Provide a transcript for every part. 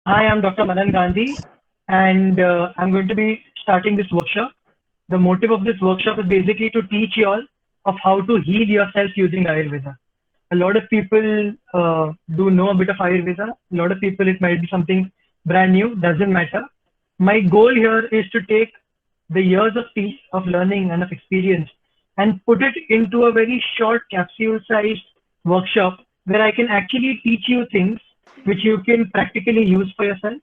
Hi, I'm Dr. Manan Gandhi, and I'm going to be starting this workshop. The motive of this workshop is basically to teach you all of how to heal yourself using Ayurveda. A lot of people do know a bit of Ayurveda. A lot of people, it might be something brand new, doesn't matter. My goal here is to take the years of peace, of learning, and of experience and put it into a very short capsule sized workshop where I can actually teach you things which you can practically use for yourself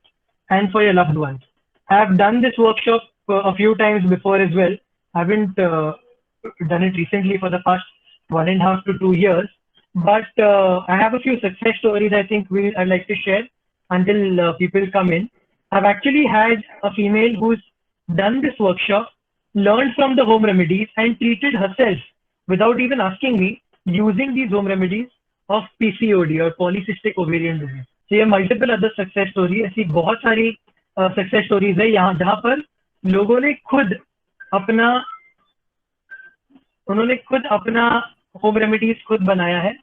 and for your loved ones. I have done this workshop a few times before as well. I haven't done it recently for the past 1.5 to 2 years, but I have a few success stories I think I'd like to share until people come in. I've actually had a female who's done this workshop, learned from the home remedies, and treated herself without even asking me using these home remedies of PCOD or polycystic ovarian disease. So ये multiple other success story, ऐसी बहुत सारी success stories है यहाँ जहाँ पर लोगों ने उन्होंने खुद अपना होम रेमेडीज खुद बनाया है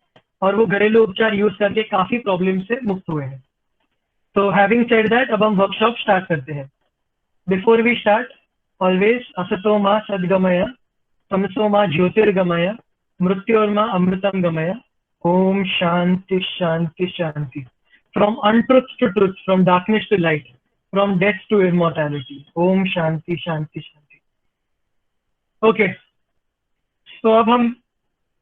और वो घरेलू उपचार यूज करके काफी प्रॉब्लम से मुक्त हुए हैं. तो हैविंग सेड दैट, अब हम वर्कशॉप स्टार्ट करते हैं. बिफोर वी स्टार्ट, ऑलवेज असतो मा सद्गमय, तमसो मा ज्योतिर्गमय, मृत्योर्मा अमृतम गमय. ओम शांति शांति शांति. From untruth to truth, from darkness to light, from death to immortality. Om Shanti Shanti Shanti. Okay, तो अब हम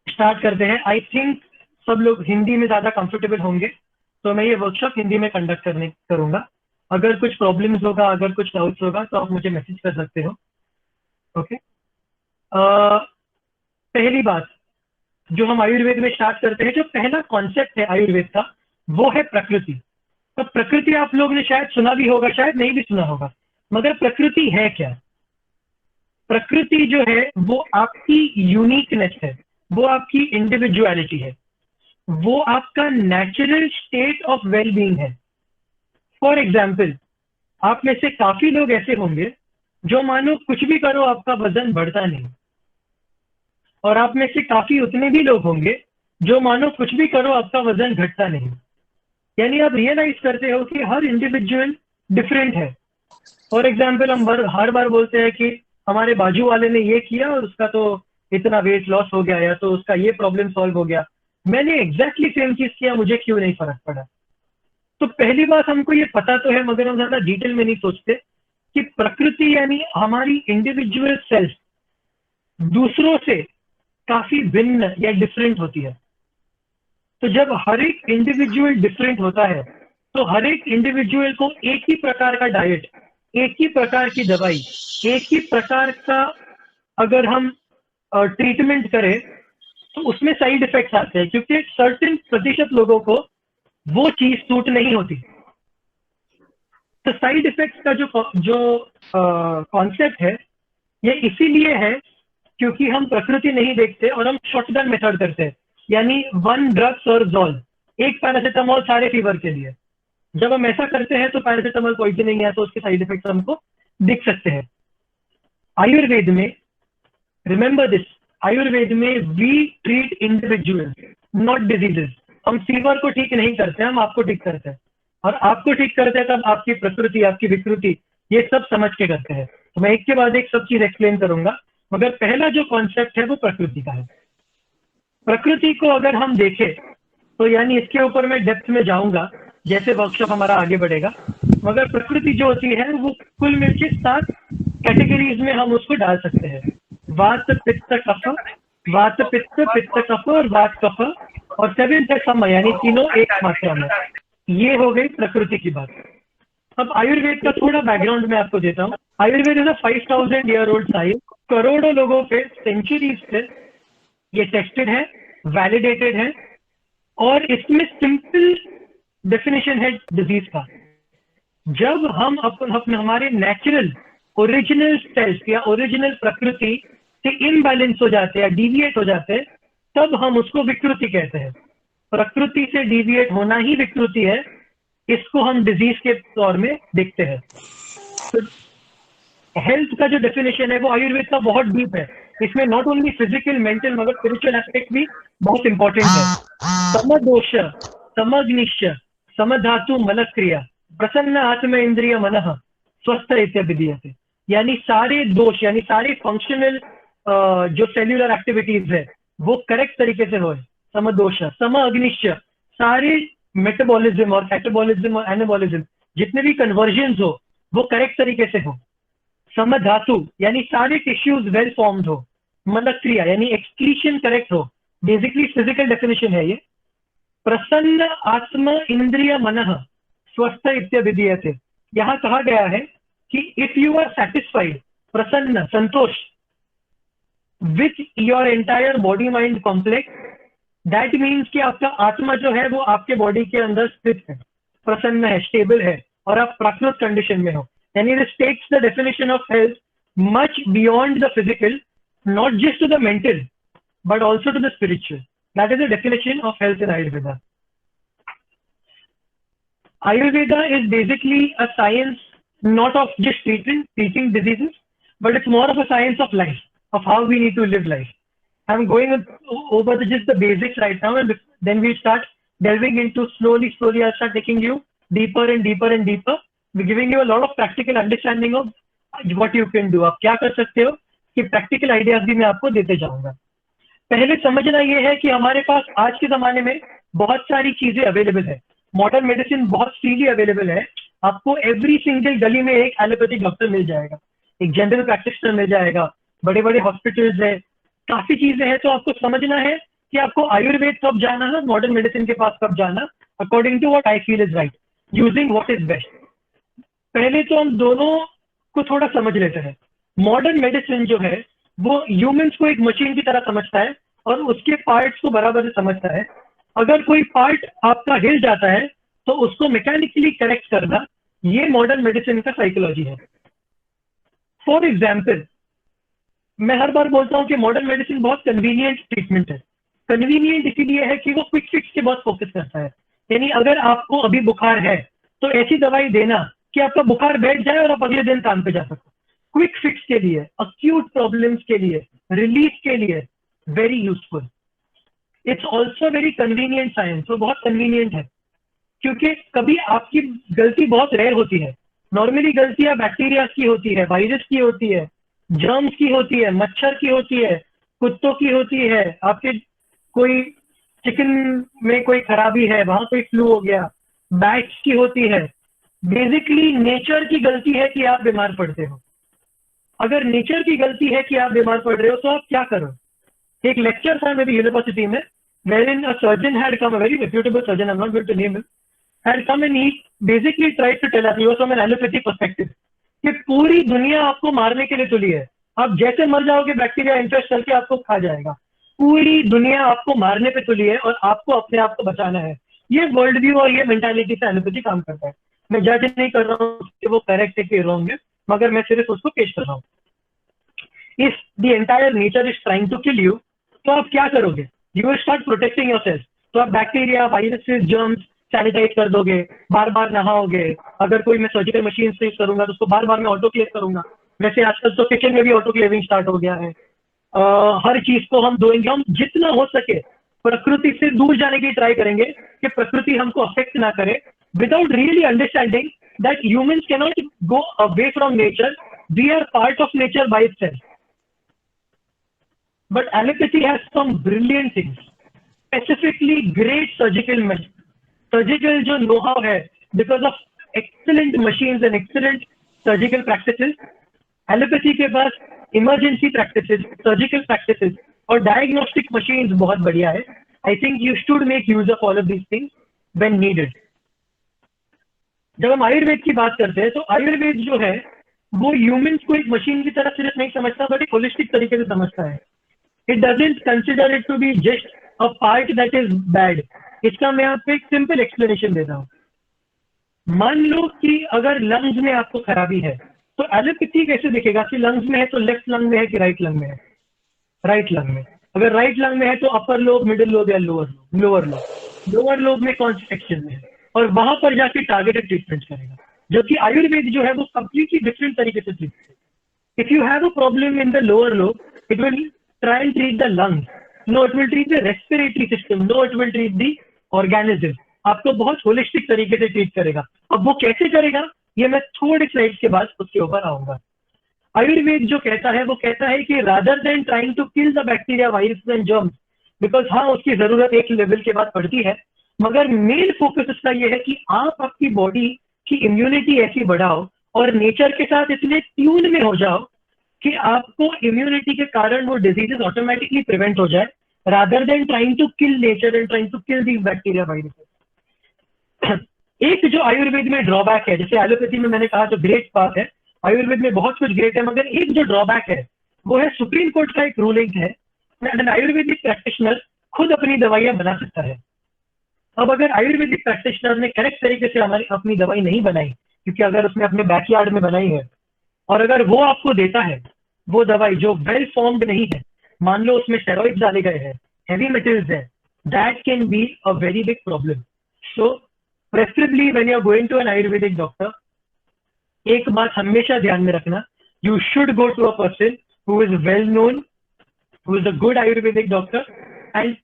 स्टार्ट करते हैं. आई थिंक सब लोग हिंदी में ज़्यादा कंफर्टेबल होंगे, तो मैं ये वर्कशॉप हिंदी में कंडक्ट करूँगा. अगर कुछ प्रॉब्लम्स होगा, अगर कुछ डाउट्स होगा, तो आप मुझे मैसेज कर सकते हो. ओके, पहली बात जो हम आयुर्वेद में स्टार्ट करते हैं, जो पहला कॉन्सेप्ट है आयुर्वेद का, वो है प्रकृति. तो प्रकृति आप लोग ने शायद सुना भी होगा, शायद नहीं भी सुना होगा, मगर प्रकृति है क्या? प्रकृति जो है वो आपकी यूनिकनेस है, वो आपकी इंडिविजुअलिटी है, वो आपका natural state of well being है. फॉर एग्जाम्पल, आप में से काफी लोग ऐसे होंगे जो मानो कुछ भी करो आपका वजन बढ़ता नहीं, और आप में से काफी उतने भी लोग होंगे जो मानो कुछ भी करो आपका वजन घटता नहीं. यानी आप रियलाइज करते हो कि हर इंडिविजुअल डिफरेंट है. फॉर एग्जाम्पल, हम हर बार बोलते हैं कि हमारे बाजू वाले ने ये किया और उसका तो इतना वेट लॉस हो गया, या तो उसका ये प्रॉब्लम सॉल्व हो गया, मैंने एग्जैक्टली सेम चीज किया, मुझे क्यों नहीं फर्क पड़ा. तो पहली बात, हमको ये पता तो है मगर हम ज्यादा डिटेल में नहीं सोचते कि प्रकृति यानी हमारी इंडिविजुअल सेल्फ दूसरों से काफी भिन्न या डिफरेंट होती है. तो जब हर एक इंडिविजुअल डिफरेंट होता है, तो हर एक इंडिविजुअल को एक ही प्रकार का डाइट, एक ही प्रकार की दवाई, एक ही प्रकार का अगर हम ट्रीटमेंट करें तो उसमें साइड इफेक्ट्स आते हैं, क्योंकि सर्टेन प्रतिशत लोगों को वो चीज सूट नहीं होती. तो साइड इफेक्ट्स का जो कॉन्सेप्ट है, ये इसीलिए है क्योंकि हम प्रकृति नहीं देखते और हम शॉटगन मेथड करते हैं, यानी वन ड्रग सर्व्स ऑल, एक पैरासिटामोल सारे फीवर के लिए. जब हम ऐसा करते हैं तो पैरासिटामोल पॉइजनिंग है, तो उसके साइड इफेक्ट्स हमको दिख सकते हैं. आयुर्वेद में, रिमेंबर दिस, आयुर्वेद में we treat individual not diseases. हम फीवर को ठीक नहीं करते, हम आपको ठीक करते हैं, और आपको ठीक करते हैं तब आपकी प्रकृति, आपकी विकृति, ये सब समझ के करते हैं. तो मैं एक के बाद एक सब चीज एक्सप्लेन करूंगा, मगर पहला जो कॉन्सेप्ट है वो प्रकृति का है. प्रकृति को अगर हम देखें तो यानी इसके ऊपर मैं डेप्थ में जाऊंगा जैसे वर्कशॉप हमारा आगे बढ़ेगा, मगर प्रकृति जो होती है वो कुल मिलकर 7 कैटेगरीज में हम उसको डाल सकते हैं. वात पित्त कफ, वात पित्त, पित्त कफ और वात कफ, और 7 है सम, यानी तीनों एक मात्रा में. ये हो गई प्रकृति की बात. अब आयुर्वेद का थोड़ा बैकग्राउंड मैं आपको देता हूँ. Ayurveda is a 5000 year old science. करोड़ों लोगों पे, सेंचुरीज से ये टेस्टेड है, वैलिडेटेड है, और इसमें सिंपल डेफिनेशन है डिजीज का. जब हम हमारे नेचुरल ओरिजिनल सेल्फ या ओरिजिनल प्रकृति से इनबैलेंस हो जाते हैं या डिविएट हो जाते हैं, तब हम उसको विकृति कहते हैं. प्रकृति से डिविएट होना ही विकृति है. इसको हम डिजीज के तौर में देखते हैं. तो हेल्थ का जो डेफिनेशन है वो आयुर्वेद का बहुत डीप है. इसमें नॉट ओनली फिजिकल, मेंटल, मगर स्पिरिचुअल एस्पेक्ट भी बहुत इंपॉर्टेंट है. समदोष, समग्निश, समधातु, मलक्रिया, प्रसन्न आत्म इंद्रिय मनः स्वस्थ इत्यभिधीयते। यानी सारे दोष, यानी सारे फंक्शनल जो सेल्यूलर एक्टिविटीज है वो करेक्ट तरीके से हो, समदोष सम अग्निश्य, सारे मेटाबॉलिज्म और कैटाबॉलिज्म और एनाबॉलिज्म जितने भी कन्वर्जन हो वो करेक्ट तरीके से हो। सम धातु यानी सारे टिश्यूज वेल फॉर्म्ड हो। मलक्रिया यानी एक्सक्रीशन करेक्ट हो। बेसिकली फिजिकल डेफिनेशन है ये। प्रसन्न आत्म इंद्रिय मनः स्वस्थ इत्यभिधीयते। यहाँ कहा गया है कि इफ यू आर सेटिस्फाइड, प्रसन्न, संतोष with your entire body mind complex, that means कि आपका आत्मा जो है वो आपके बॉडी के अंदर स्थित है, प्रसन्न है, स्टेबल है और आप प्राकृत कंडीशन में हो। यानी this takes the definition of health much beyond the physical, not just to the mental but also to the spiritual. That is the definition of health in Ayurveda. Ayurveda is basically a science not of just treating diseases, but it's more of a science of life, of how we need to live life. I'm going over just the basics right now, and then we start delving into slowly I'll start taking you deeper and deeper and deeper. We're giving you a lot of practical understanding of what you can do. आप क्या कर सकते हो कि practical ideas भी मैं आपको देते जाऊंगा। पहले समझना ये है कि हमारे पास आज के जमाने में बहुत सारी चीजें अवेलेबल है। मॉडर्न मेडिसिन बहुत फ्रीली अवेलेबल है। आपको एवरी सिंगल गली में एक एलोपैथिक डॉक्टर मिल जाएगा, एक जनरल प्रैक्टिशनर मिल जाएगा, बड़े बड़े हॉस्पिटल्स है, काफी चीजें हैं। तो आपको समझना है कि आपको आयुर्वेद कब जाना है, मॉडर्न मेडिसिन के पास कब जाना, according to what I feel is right, using what is best. पहले तो हम दोनों को थोड़ा समझ लेते हैं। मॉडर्न मेडिसिन जो है वो ह्यूमंस को एक मशीन की तरह समझता है और उसके पार्ट्स को बराबर से समझता है। अगर कोई पार्ट आपका हिल जाता है तो उसको मैकेनिकली करेक्ट करना, ये मॉडर्न मेडिसिन का साइकोलॉजी है। फॉर एग्जाम्पल, मैं हर बार बोलता हूँ कि मॉडर्न मेडिसिन बहुत कन्वीनियंट ट्रीटमेंट है। कन्वीनियंट इसीलिए है कि वो क्विक फिक्स के बहुत फोकस करता है। यानी अगर आपको अभी बुखार है तो ऐसी दवाई देना कि आपका बुखार बैठ जाए और आप अगले दिन काम पे जा सको। क्विक फिक्स के लिए, अक्यूट प्रॉब्लम्स के लिए, रिलीफ के लिए very useful. It's also very convenient science, वो बहुत कन्वीनियंट है क्योंकि कभी आपकी गलती बहुत रेयर होती है। नॉर्मली गलतियां बैक्टीरिया की होती है, वायरस की होती है, जर्म्स की होती है, मच्छर की होती है, कुत्तों की होती है, आपके कोई चिकन में कोई खराबी है, वहां कोई फ्लू हो गया, बैट्स की होती है। बेसिकली नेचर की गलती है कि आप बीमार पड़ते हो। अगर नेचर की गलती है कि आप बीमार पड़ रहे हो तो आप क्या करो? एक लेक्चर था मेरी यूनिवर्सिटी में, wherein a surgeon had come, a very reputable surgeon, I'm not going to name him, had come and he basically tried to tell us, he was from an allopathic perspective, कि पूरी दुनिया आपको मारने के लिए तुली है। आप जैसे मर जाओगे बैक्टीरिया इन्फेक्ट करके आपको खा जाएगा। पूरी दुनिया आपको मारने पे तुली है और आपको अपने आप को बचाना है। ये वर्ल्ड व्यू और ये मेंटालिटी से एलोपैथी काम करता है। मैं जज नहीं कर रहा हूँ कि वो करेक्ट है कि रॉन्ग है, मगर मैं सिर्फ उसको पेश कर रहा हूँ। If the entire nature is trying to kill you, तो आप क्या करोगे? You will start protecting yourself. तो आप बैक्टीरिया, वायरसेस, जर्म्स सैनिटाइज कर दोगे, बार बार नहाओगे। अगर कोई मैं सर्जिकल मशीन से यूज करूंगा तो उसको बार बार मैं ऑटोक्लेव करूंगा। वैसे आजकल तो किचन में भी ऑटोक्लेविंग स्टार्ट हो गया है। हर चीज को हम धोएंगे। हम जितना हो सके प्रकृति से दूर जाने की ट्राई करेंगे कि प्रकृति हमको अफेक्ट ना करे, without really understanding that humans can not go away from nature, we are part of nature by itself. But allopathy has some brilliant things, specifically great surgical जो know-how है, because of excellent machines and excellent surgical practices, allopathy के पास emergency practices, surgical practices और diagnostic machines बहुत बढ़िया है। I think you should make use of all of these things when needed. जब हम आयुर्वेद की बात करते हैं तो आयुर्वेद जो है वो ह्यूमंस को एक मशीन की तरह सिर्फ नहीं समझता, बट एक होलिस्टिक तरीके से समझता है। It doesn't consider it to be just a part that is bad. इसका मैं आपको एक सिंपल एक्सप्लेनेशन देता हूँ। मान लो कि अगर लंग्स में आपको खराबी है तो एलोपैथी कैसे दिखेगा कि लंग्स में है तो लेफ्ट लंग में है कि राइट लंग में है? राइट लंग में। अगर राइट लंग में है तो अपर लोब, मिडिल लोब या lower lobe? Lower lobe. Lower lobe में कौन सी सेक्शन में है? और वहां पर जाके टारगेटेड ट्रीटमेंट करेगा। जबकि आयुर्वेद जो है वो कंप्लीटली डिफरेंट तरीके से ट्रीट करेगा। If you have a problem in the lower lobe, it will try and treat the lungs. No, it will treat the respiratory system. No, it will treat the organism. आपको बहुत holistic तरीके से treat करेगा। अब वो कैसे करेगा ये मैं थोड़े स्लाइड्स के बाद उसके ऊपर आऊंगा। आयुर्वेद जो कहता है वो कहता है कि rather than trying to kill the bacteria virus and germs, because हाँ उसकी जरूरत एक लेवल के बाद पड़ती है, मगर मेन फोकस उसका ये है कि आप आपकी बॉडी की इम्यूनिटी ऐसी बढ़ाओ और नेचर के साथ इतने ट्यून में हो जाओ कि आपको इम्यूनिटी के कारण वो डिजीजेस ऑटोमेटिकली प्रिवेंट हो जाए, rather than trying to kill nature and trying to kill these bacteria viruses. एक जो आयुर्वेद में ड्रॉबैक है, जैसे एलोपैथी में मैंने कहा तो ग्रेट बात है, आयुर्वेद में बहुत कुछ ग्रेट है, मगर एक जो ड्रॉबैक है वो है सुप्रीम कोर्ट का एक रूलिंग है, आयुर्वेदिक प्रैक्टिशनर खुद अपनी दवाइयां बना सकता है। अब अगर आयुर्वेदिक प्रैक्टिशनर ने करेक्ट तरीके से हमारी अपनी दवाई नहीं बनाई, क्योंकि अगर उसने अपने बैकयार्ड में बनाई है और अगर वो आपको देता है वो दवाई जो वेल फॉर्म्ड नहीं है, मान लो उसमें स्टेरॉइड्स डाले गए हैं, हेवी मेटल्स है, that can be a very big problem. So preferably when you are going to an Ayurvedic doctor, एक बात हमेशा ध्यान में रखना, you should go to a person who is well known, who is a good Ayurvedic doctor and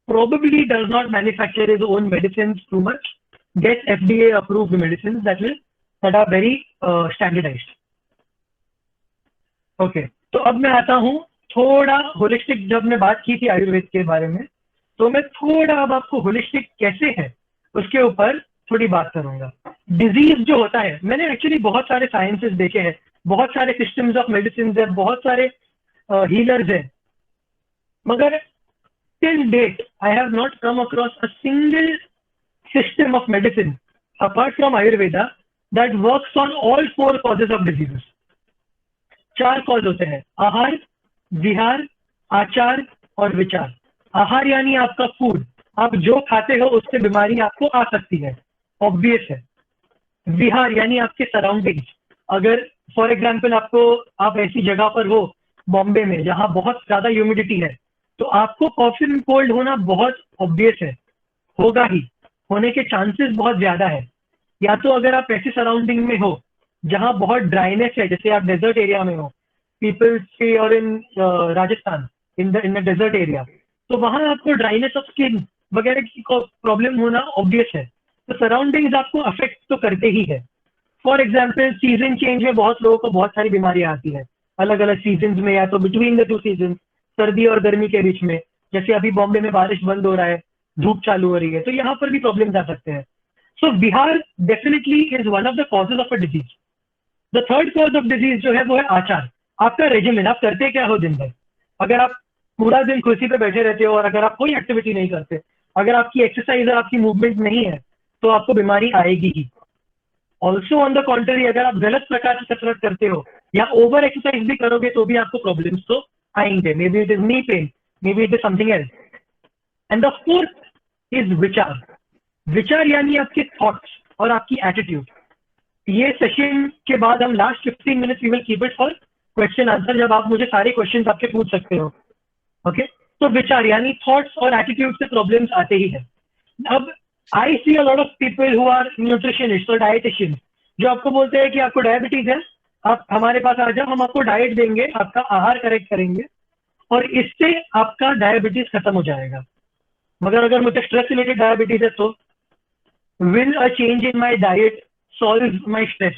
probably does not manufacture his own medicines too much, gets FDA approved medicines that are very standardized. Okay, तो अब मैं आता हूँ थोड़ा holistic, जब मैं बात की थी आयुर्वेद के बारे में तो मैं थोड़ा अब आपको होलिस्टिक कैसे है उसके ऊपर थोड़ी बात करूंगा। डिजीज जो होता है, मैंने एक्चुअली बहुत सारे साइंसेस देखे हैं, बहुत सारे सिस्टम्स ऑफ मेडिसिन है, बहुत सारे हीलर्स हैं, मगर till date I have not come across a single system of medicine apart from Ayurveda that works on all 4 causes of diseases. 4 cause होते हैं, आहार, विहार, आचार और विचार। आहार यानी आपका फूड, आप जो खाते हो उससे बीमारी आपको आ सकती है, ऑब्वियस है। विहार यानी आपके सराउंडिंग्स, अगर फॉर एग्जाम्पल आप ऐसी जगह पर हो बॉम्बे में जहां बहुत ज्यादा ह्यूमिडिटी है, तो आपको कॉफ एंड कोल्ड होना बहुत ऑब्वियस है, होगा ही, होने के चांसेस बहुत ज्यादा है। या तो अगर आप ऐसी सराउंडिंग में हो जहां बहुत ड्राइनेस है, जैसे आप डेजर्ट एरिया में हो, पीपल से और in Rajasthan in the desert area, तो वहां आपको ड्राइनेस ऑफ स्किन वगैरह की प्रॉब्लम होना ऑब्वियस है। तो सराउंडिंग्स आपको अफेक्ट तो करते ही है। फॉर एग्जाम्पल सीजन चेंज में बहुत लोगों को बहुत सारी बीमारियां आती है, अलग अलग सीजन में, या तो बिटवीन द 2 सीजन, सर्दी और गर्मी के बीच में, जैसे अभी बॉम्बे में बारिश बंद हो रहा है, धूप चालू हो रही है, तो यहाँ पर भी प्रॉब्लम्स आ सकते हैं। सो बिहार definitely is one of the causes of a disease. The third cause of disease जो है वो है आचार, आपका रेजिमेंट, आप करते क्या हो दिन भर। अगर आप पूरा दिन कुर्सी पे बैठे रहते हो और अगर आप कोई एक्टिविटी नहीं करते, अगर आपकी एक्सरसाइज और आपकी मूवमेंट नहीं है, तो आपको बीमारी आएगी ही। ऑल्सो ऑन द कॉन्ट्री, अगर आप गलत प्रकार से कसरत करते हो या ओवर एक्सरसाइज भी करोगे तो भी आपको प्रॉब्लम्स तो आएंगे। May be it is knee pain, may be it is something else. And the fourth is विचार। विचार यानी आपके थॉट्स और आपकी एटीट्यूड। ये सेशन के बाद हम last 15 minutes we will keep it for question answer, जब आप मुझे सारे क्वेश्चन आपके पूछ सकते हो। ओके, तो विचार यानी थॉट्स और एटीट्यूड से प्रॉब्लम्स आते ही है। अब I see a lot of people who are nutritionist और डाइटिशियन जो आपको बोलते हैं कि आपको डायबिटीज है, आप हमारे पास आ जाओ, हम आपको डाइट देंगे, आपका आहार करेक्ट करेंगे और इससे आपका डायबिटीज खत्म हो जाएगा। मगर अगर मुझे स्ट्रेस रिलेटेड डायबिटीज है तो will a change in my diet solve my stress?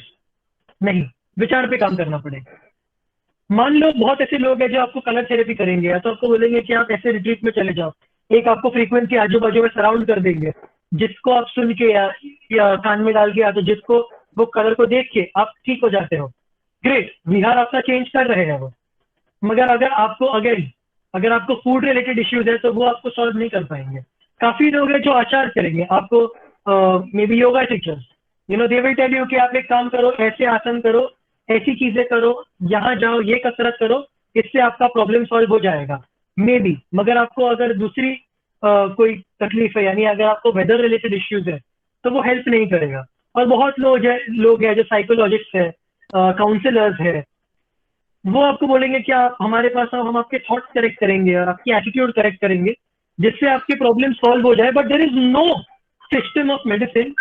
नहीं, विचार पे काम करना पड़ेगा। मान लो बहुत ऐसे लोग हैं जो आपको कलर थेरेपी करेंगे, या तो आपको बोलेंगे कि आप ऐसे रिट्रीट में चले जाओ, एक आपको फ्रीक्वेंसी आजू बाजू में सराउंड कर देंगे, जिसको आप सुन के या कान में डाल के, या तो जिसको वो कलर को देख के आप ठीक हो जाते हो। ग्रेट, विहार आपका चेंज कर रहे हैं वो। मगर अगर आपको फूड रिलेटेड इश्यूज है तो वो आपको सॉल्व नहीं कर पाएंगे। काफी लोग हैं जो आचार करेंगे आपको, maybe yoga teachers, they will tell you कि आप एक काम करो, ऐसे आसन करो, ऐसी चीजें करो, यहाँ जाओ, ये कसरत करो, इससे आपका प्रॉब्लम सॉल्व हो जाएगा। मे बी, मगर आपको अगर दूसरी कोई तकलीफ है, यानी अगर आपको वेदर रिलेटेड इश्यूज है, तो वो हेल्प नहीं करेगा। और बहुत लोग हैं जो साइकोलॉजिस्ट है, काउंसलर्स है, वो आपको बोलेंगे कि आप हमारे पास आओ, हम आपके थॉट्स करेक्ट करेंगे और आपकी एटीट्यूड करेक्ट करेंगे, जिससे आपकी प्रॉब्लम सॉल्व हो जाए। But there is no system of medicine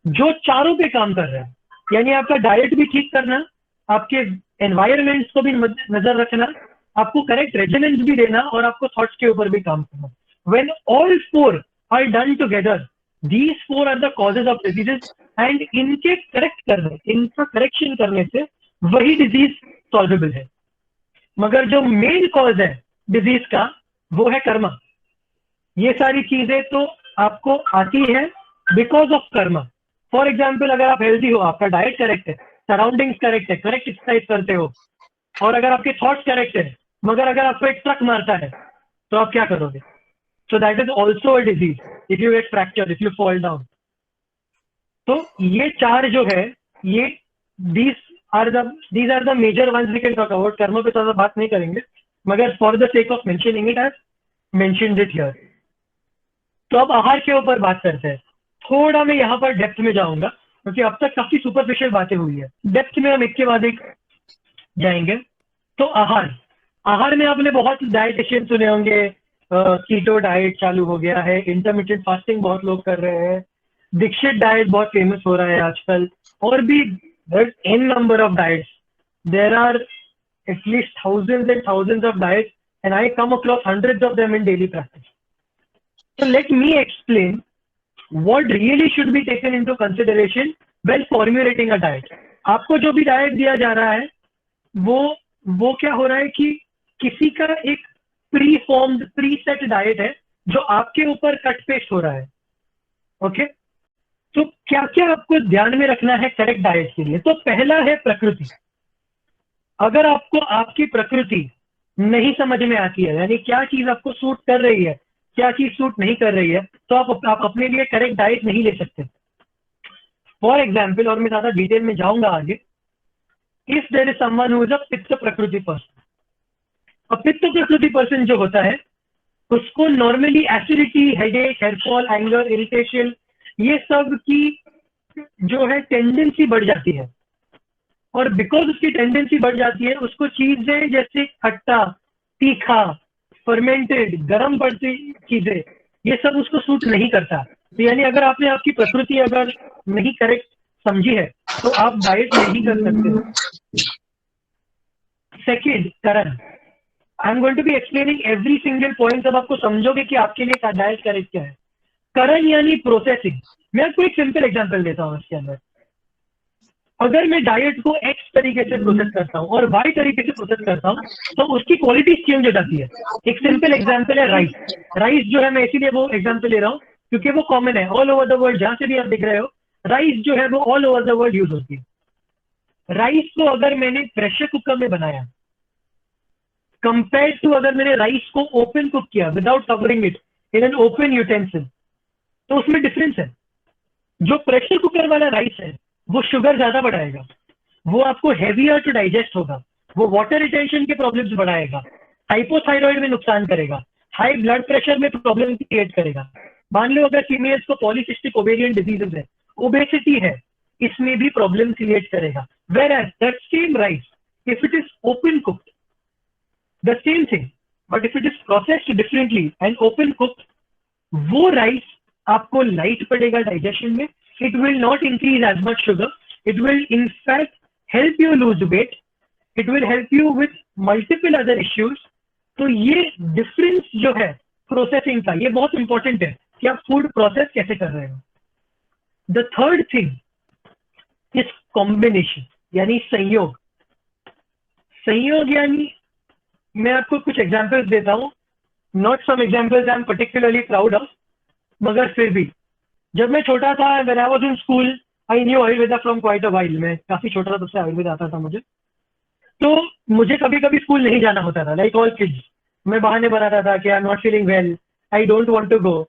जो चारों पे काम कर रहा है। यानी आपका डाइट भी ठीक करना, आपके एनवायरमेंट्स को भी नजर रखना, आपको करेक्ट रेजिमेंट्स भी देना और आपको थॉट्स के ऊपर भी काम करना। When all 4 are done together, these four are the causes of diseases, and इनके करेक्ट करने, इनका करेक्शन करने से वही डिजीज सॉल्वेबल है। मगर जो मेन कॉज है डिजीज का वो है कर्मा। ये सारी चीजें तो आपको आती है because of Karma. For example, अगर आप हेल्दी हो, आपका डाइट करेक्ट है, सराउंडिंग्स करेक्ट है, करेक्ट एक्सरसाइज करते हो, और अगर आपके थॉट्स करेक्ट है, मगर अगर आपको एक ट्रक मारता है तो आप क्या करोगे? So that is also a disease if you get fracture, if you fall down. तो ये चार जो है, ये these these are the major ones we can talk about. कर्मों पे ज्यादा बात नहीं करेंगे, मगर for the sake of mentioning it, I mentioned it here. तो अब आहार के ऊपर बात करते हैं। थोड़ा मैं यहाँ पर डेप्थ में जाऊंगा, क्योंकि अब तक काफी सुपरफिशियल बातें हुई है। डेप्थ में हम एक के बाद एक जाएंगे। तो आहार, आहार में आपने बहुत डाइटिशियन सुने होंगे। कीटो डाइट चालू हो गया है, इंटरमीडिएट फास्टिंग बहुत लोग कर रहे हैं, दीक्षित डाइट बहुत फेमस हो रहा है आजकल, और भी an number of diets. There are at least thousands and thousands of diets, and I come across hundreds of them in daily practice. So let me explain what really should be taken into consideration when formulating a diet. आपको जो भी diet दिया जा रहा है वो क्या हो रहा है कि किसी का एक pre formed pre set diet है जो आपके ऊपर कट पेस्ट हो रहा है। ओके, तो क्या क्या आपको ध्यान में रखना है करेक्ट डाइट के लिए? तो पहला है प्रकृति। अगर आपको आपकी प्रकृति नहीं समझ में आती है, यानी क्या चीज आपको सूट कर रही है, क्या चीज सूट नहीं कर रही है, तो आप अपने लिए करेक्ट डाइट नहीं ले सकते। फॉर एग्जाम्पल, और मैं ज्यादा डिटेल में जाऊंगा आगे, if there is someone who is a पित्त प्रकृति पर्सन। अब पित्त प्रकृति पर्सन जो होता है उसको normally acidity, headache, hair fall, anger, irritation, ये सब की जो है टेंडेंसी बढ़ जाती है। और बिकॉज उसकी टेंडेंसी बढ़ जाती है, उसको चीजें जैसे खट्टा, तीखा, फर्मेंटेड, गर्म पड़ती चीजें, ये सब उसको सूट नहीं करता। तो यानी अगर आपने आपकी प्रकृति अगर नहीं करेक्ट समझी है तो आप डाइट नहीं कर सकते हो। सेकेंड, करण। I am going to be explaining every single point, जब आपको समझोगे कि आपके लिए डाइट करेक्ट क्या है। करण यानी प्रोसेसिंग। मैं आपको एक सिंपल एग्जांपल देता हूँ इसके अंदर। अगर मैं डाइट को एक्स तरीके से प्रोसेस करता हूँ और वाई तरीके से प्रोसेस करता हूँ तो उसकी क्वालिटी चेंज हो जाती है। एक सिंपल एग्जांपल है राइस। राइस जो है, मैं इसीलिए वो एग्जांपल ले रहा हूँ क्योंकि वो कॉमन है ऑल ओवर द वर्ल्ड, जहां से भी आप दिख रहे हो राइस जो है वो all over the world use होती है। राइस को अगर मैंने प्रेशर कुकर में बनाया कंपेयर टू अगर मैंने राइस को ओपन कुक किया without covering it in an open utensil, तो उसमें डिफरेंस है। जो प्रेशर कुकर वाला राइस है वो शुगर ज्यादा बढ़ाएगा, वो आपको हेवियर टू डाइजेस्ट होगा, वो वाटर रिटेंशन के प्रॉब्लम्स बढ़ाएगा, हाइपोथायरॉइड में नुकसान करेगा, हाई ब्लड प्रेशर में प्रॉब्लम क्रिएट करेगा। मान लो अगर फीमेल्स को पॉलीसिस्टिक ओवेरियन डिजीजेस है, ओबेसिटी है, इसमें भी प्रॉब्लम क्रिएट करेगा। Whereas that same rice, if it is open cooked, the same thing, but if it is processed differently and open cooked, वो राइस आपको लाइट पड़ेगा digestion में। It will not increase as much sugar, it will in fact help you lose weight, it will help you with multiple other issues. तो ये difference जो है processing का, ये बहुत इंपॉर्टेंट है कि आप फूड प्रोसेस कैसे कर रहे हो। The third thing is combination, यानी संयोग। संयोग यानी मैं आपको कुछ एग्जाम्पल्स देता हूं, not some examples I am particularly proud of, मगर फिर भी जब मैं छोटा था, when I was in school, I knew Ayurveda from quite a while. मैं काफी छोटा था तब से आयुर्वेदा आता था मुझे। तो मुझे कभी कभी स्कूल नहीं जाना होता था, लाइक ऑल किड्स। मैं बहाने बनाता था कि I am not feeling well, I don't want to go.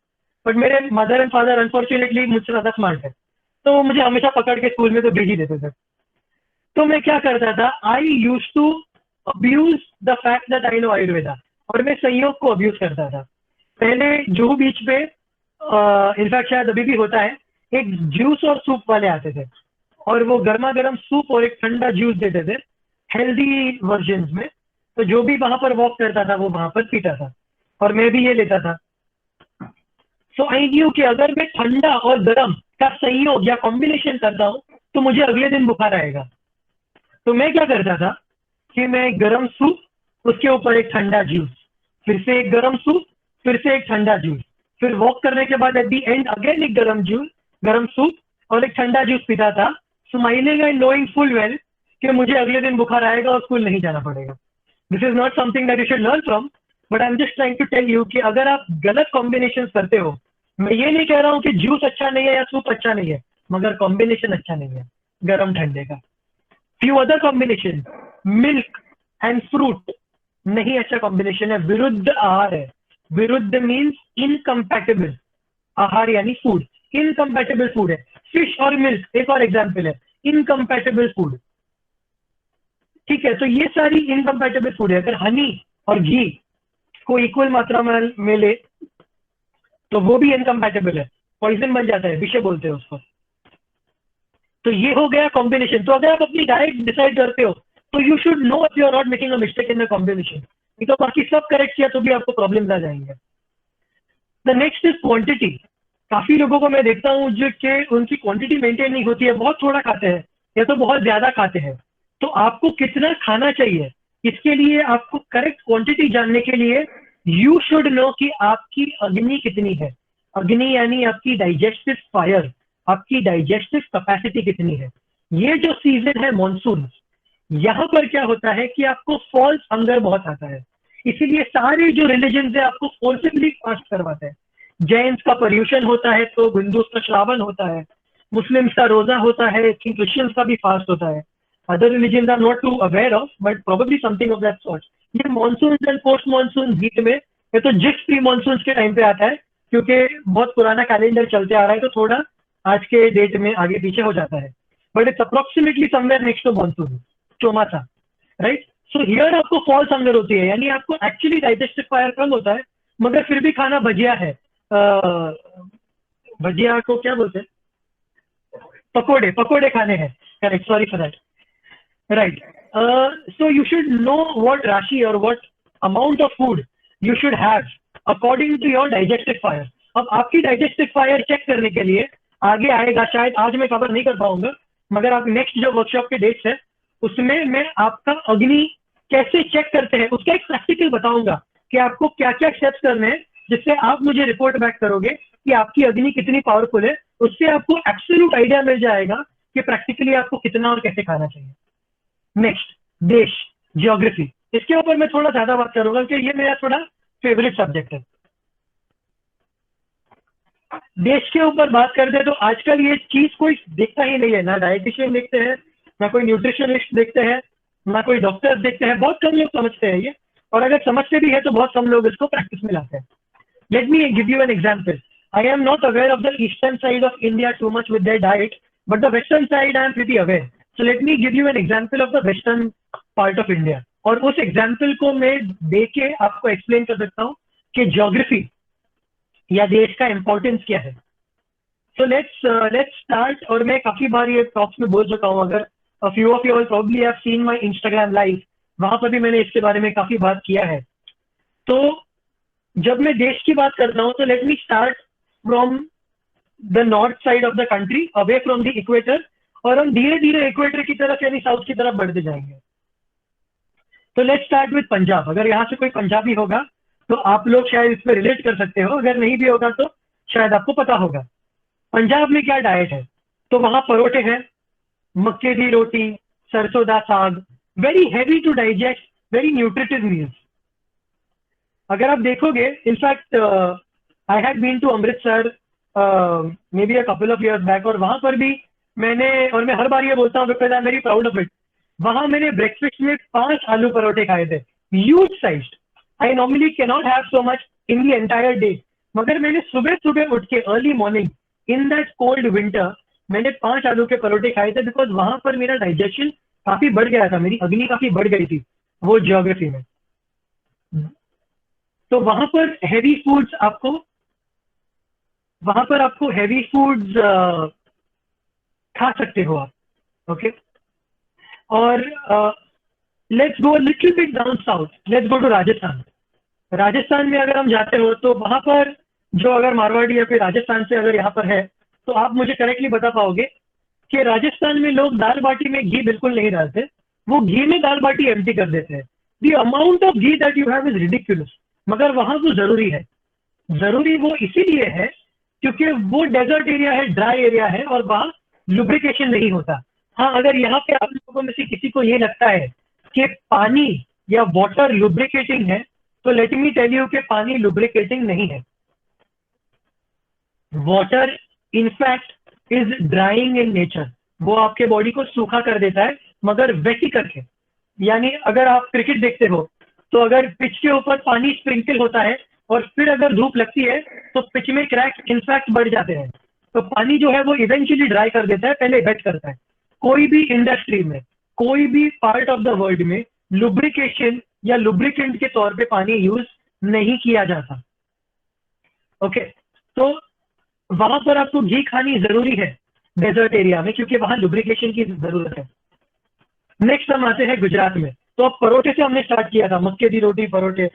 But मेरे मदर एंड फादर अनफॉर्चुनेटली मुझसे ज्यादा स्मार्ट है, तो वो मुझे हमेशा पकड़ के स्कूल में तो भेज ही देते थे। तो मैं क्या करता था, I used to abuse the fact that I know Ayurveda, और मैं संयोग को अब्यूज करता था। पहले जो बीच पे इनफैक्ट शायद अभी भी होता है, एक जूस और सूप वाले आते थे, और वो गर्मा गर्म सूप और एक ठंडा जूस देते थे हेल्दी वर्जन में। तो जो भी वहां पर वॉक करता था वो वहां पर पीता था, और मैं भी ये लेता था। सो आई न्यू कि अगर मैं ठंडा और गर्म का संयोग या कॉम्बिनेशन करता हूँ तो मुझे अगले दिन बुखार आएगा। तो मैं क्या करता था कि मैं गर्म सूप, उसके ऊपर एक ठंडा जूस, फिर से एक गर्म सूप, फिर से एक ठंडा जूस, फिर वॉक करने के बाद एट द एंड अगेन एक गरम सूप और एक ठंडा जूस पीता था, smiling and knowing full well कि मुझे अगले दिन बुखार आएगा और स्कूल नहीं जाना पड़ेगा। This is not something that you should learn from, but I am just trying to tell you कि अगर आप गलत कॉम्बिनेशन करते हो, मैं ये नहीं कह रहा हूँ कि जूस अच्छा नहीं है या सूप अच्छा नहीं है, मगर कॉम्बिनेशन अच्छा नहीं है गरम ठंडे का। Few other combination, milk and fruit नहीं अच्छा कॉम्बिनेशन है, विरुद्ध आहार है। विरुद्ध मीन्स इनकम्पैटिबल आहार यानी फूड, इनकम्पैटिबल फूड है। फिश और मिल्क एक और एग्जाम्पल है, इनकम्पैटिबल फूड। ठीक है, तो ये सारी इनकम्पैटिबल फूड है। अगर हनी और घी को इक्वल मात्रा में ले तो वो भी इनकम्पैटिबल है, पॉइजन बन जाता है, विषय बोलते हैं उसको। तो ये हो गया कॉम्बिनेशन। तो अगर आप अपनी डाइट डिसाइड करते हो तो you should know if you are not making a mistake in the combination. नहीं तो बाकी सब करेक्ट किया तो भी आपको प्रॉब्लम आ जाएंगे। The next is quantity. काफी लोगों को मैं देखता हूँ जो कि उनकी क्वांटिटी मेंटेन नहीं होती है, बहुत थोड़ा खाते हैं या तो बहुत ज्यादा खाते हैं। तो आपको कितना खाना चाहिए, इसके लिए आपको करेक्ट क्वांटिटी जानने के लिए यू शुड नो कि आपकी अग्नि कितनी है। अग्नि यानी आपकी डाइजेस्टिव फायर, आपकी डाइजेस्टिव कैपेसिटी कितनी है। ये जो सीजन है मॉनसून, यहाँ पर क्या होता है कि आपको फॉल्स हंगर बहुत आता है, इसीलिए सारे जो रिलीजन है आपको फोर्सिबली फास्ट करवाते हैं। जैन्स का पर्यूषण होता है तो हिंदूज का श्रावण होता है, मुस्लिम्स का रोजा होता है, क्रिश्चियंस का भी फास्ट होता है। Other religion are not too aware of, but probably something of that sort. ये monsoon and post monsoon heat में, ये तो जिस प्री मानसून के टाइम पे आता है, क्योंकि बहुत पुराना कैलेंडर चलते आ रहा है तो थोड़ा आज के डेट में आगे पीछे हो जाता है, but it's approximately somewhere next to monsoon, चौमासा, राइट। सो हियर आपको फॉल्स हंगर होती है, यानी आपको एक्चुअली डाइजेस्टिव फायर कम होता है, मगर फिर भी खाना भजिया है। भजिया को क्या बोलते हैं, पकोड़े, पकोड़े खाने हैं, correct, sorry for that, right. So you should know what राशि और what amount of food you should have according to your digestive fire. अब आपकी डाइजेस्टिव फायर चेक करने के लिए आगे आएगा, शायद आज मैं कवर नहीं कर पाऊंगा, मगर आप नेक्स्ट जो वर्कशॉप के डेट्स है उसमें मैं आपका अग्नि कैसे चेक करते हैं उसका एक प्रैक्टिकल बताऊंगा कि आपको क्या क्या स्टेप्स करने हैं, जिससे आप मुझे रिपोर्ट बैक करोगे कि आपकी अग्नि कितनी पावरफुल है। उससे आपको एब्सोल्यूट आइडिया मिल जाएगा कि प्रैक्टिकली आपको कितना और कैसे खाना चाहिए। नेक्स्ट, देश, जियोग्राफी, इसके ऊपर मैं थोड़ा ज्यादा बात करूंगा कि ये मेरा थोड़ा फेवरेट सब्जेक्ट है। देश के ऊपर बात करते हैं तो आजकल ये चीज कोई देखता ही नहीं है, ना डाइटिशियन देखते हैं, ना कोई न्यूट्रिशनिस्ट देखते हैं, ना कोई डॉक्टर देखते हैं, बहुत कम लोग समझते हैं ये, और अगर समझते भी है तो बहुत कम लोग इसको प्रैक्टिस में लाते हैं। Let me give you an example. I am not aware of the eastern side of India too much with their diet, but the western side I am pretty aware. So let me give you an example of the western part of India, और उस example को मैं दे के आपको explain कर सकता हूँ कि ज्योग्राफी या देश का इंपॉर्टेंस क्या है। So let's start, और मैं काफी बार ये टॉक्स में बोल चुका हूँ, अगर a few of you all probably have seen my Instagram live, वहां पर भी मैंने इसके बारे में काफी बात किया है। तो जब मैं देश की बात करता हूँ तो let me start from the north side of the country, away from the equator, और हम धीरे धीरे इक्वेटर की तरफ यानी साउथ की तरफ बढ़ते जाएंगे। तो लेट्स स्टार्ट विद पंजाब। अगर यहाँ से कोई पंजाबी होगा तो आप लोग शायद इस पर रिलेट कर सकते हो, अगर नहीं भी होगा तो शायद आपको पता होगा पंजाब में क्या डाइट है। तो वहां परोठे हैं, मक्के की रोटी, sarson da saag, very heavy to digest, very nutritive meals. अगर आप देखोगे, in fact I had been to Amritsar maybe a couple of years back, और वहां पर भी मैंने, और मैं हर बार ये बोलता हूँ because I am very proud of it, वहां मैंने ब्रेकफास्ट में 5 आलू परोठे खाए थे, huge sized. I normally can not have so much in the entire day, मगर मैंने सुबह सुबह उठ के early morning in that cold winter मैंने 5 आलू के परोठे खाए थे, बिकॉज वहां पर मेरा डाइजेशन काफी बढ़ गया था, मेरी अग्नि काफी बढ़ गई थी वो ज्योग्राफी में। तो वहां पर हैवी फूड्स आपको, वहां पर आपको हैवी फूड्स खा सकते हो आप, ओके। और let's go little bit down south, let's go to Rajasthan. Rajasthan में अगर हम जाते हो तो वहां पर जो, अगर मारवाड़ी या फिर राजस्थान से अगर यहाँ पर है तो आप मुझे करेक्टली बता पाओगे कि राजस्थान में लोग दाल बाटी में घी बिल्कुल नहीं डालते, वो घी में दाल बाटी एम्प्टी कर देते हैं। The amount of ghee that you have is ridiculous, मगर वहां वो जरूरी है। जरूरी वो इसीलिए है क्योंकि वो डेजर्ट एरिया है, ड्राई एरिया है और वहाँ लुब्रिकेशन नहीं होता। हाँ, अगर यहाँ पे आप लोगों में से किसी को ये लगता है कि पानी या वाटर लुब्रिकेटिंग है, तो लेट मी टेल यू कि पानी लुब्रिकेटिंग नहीं है। Water in fact is drawing in nature. वो आपके बॉडी को सूखा कर देता है, मगर वेटी करके। यानी अगर आप क्रिकेट देखते हो तो अगर पिच के ऊपर पानी स्प्रिंकल होता है और फिर अगर धूप लगती है तो पिच में क्रैक इनफैक्ट बढ़ जाते हैं। तो पानी जो है वो इवेंचुअली ड्राई कर देता है, पहले वेट करता है। कोई भी इंडस्ट्री में, कोई भी पार्ट ऑफ द वर्ल्ड में लुब्रिकेशन या लुब्रिकेंट के तौर पे पानी यूज नहीं किया जाता। ओके, तो वहां पर आपको घी खानी जरूरी है डेजर्ट एरिया में, क्योंकि वहां लुब्रिकेशन की जरूरत है। नेक्स्ट हम आते हैं गुजरात में। तो अब परोठे से हमने स्टार्ट किया था, मक्के की रोटी, परोठे।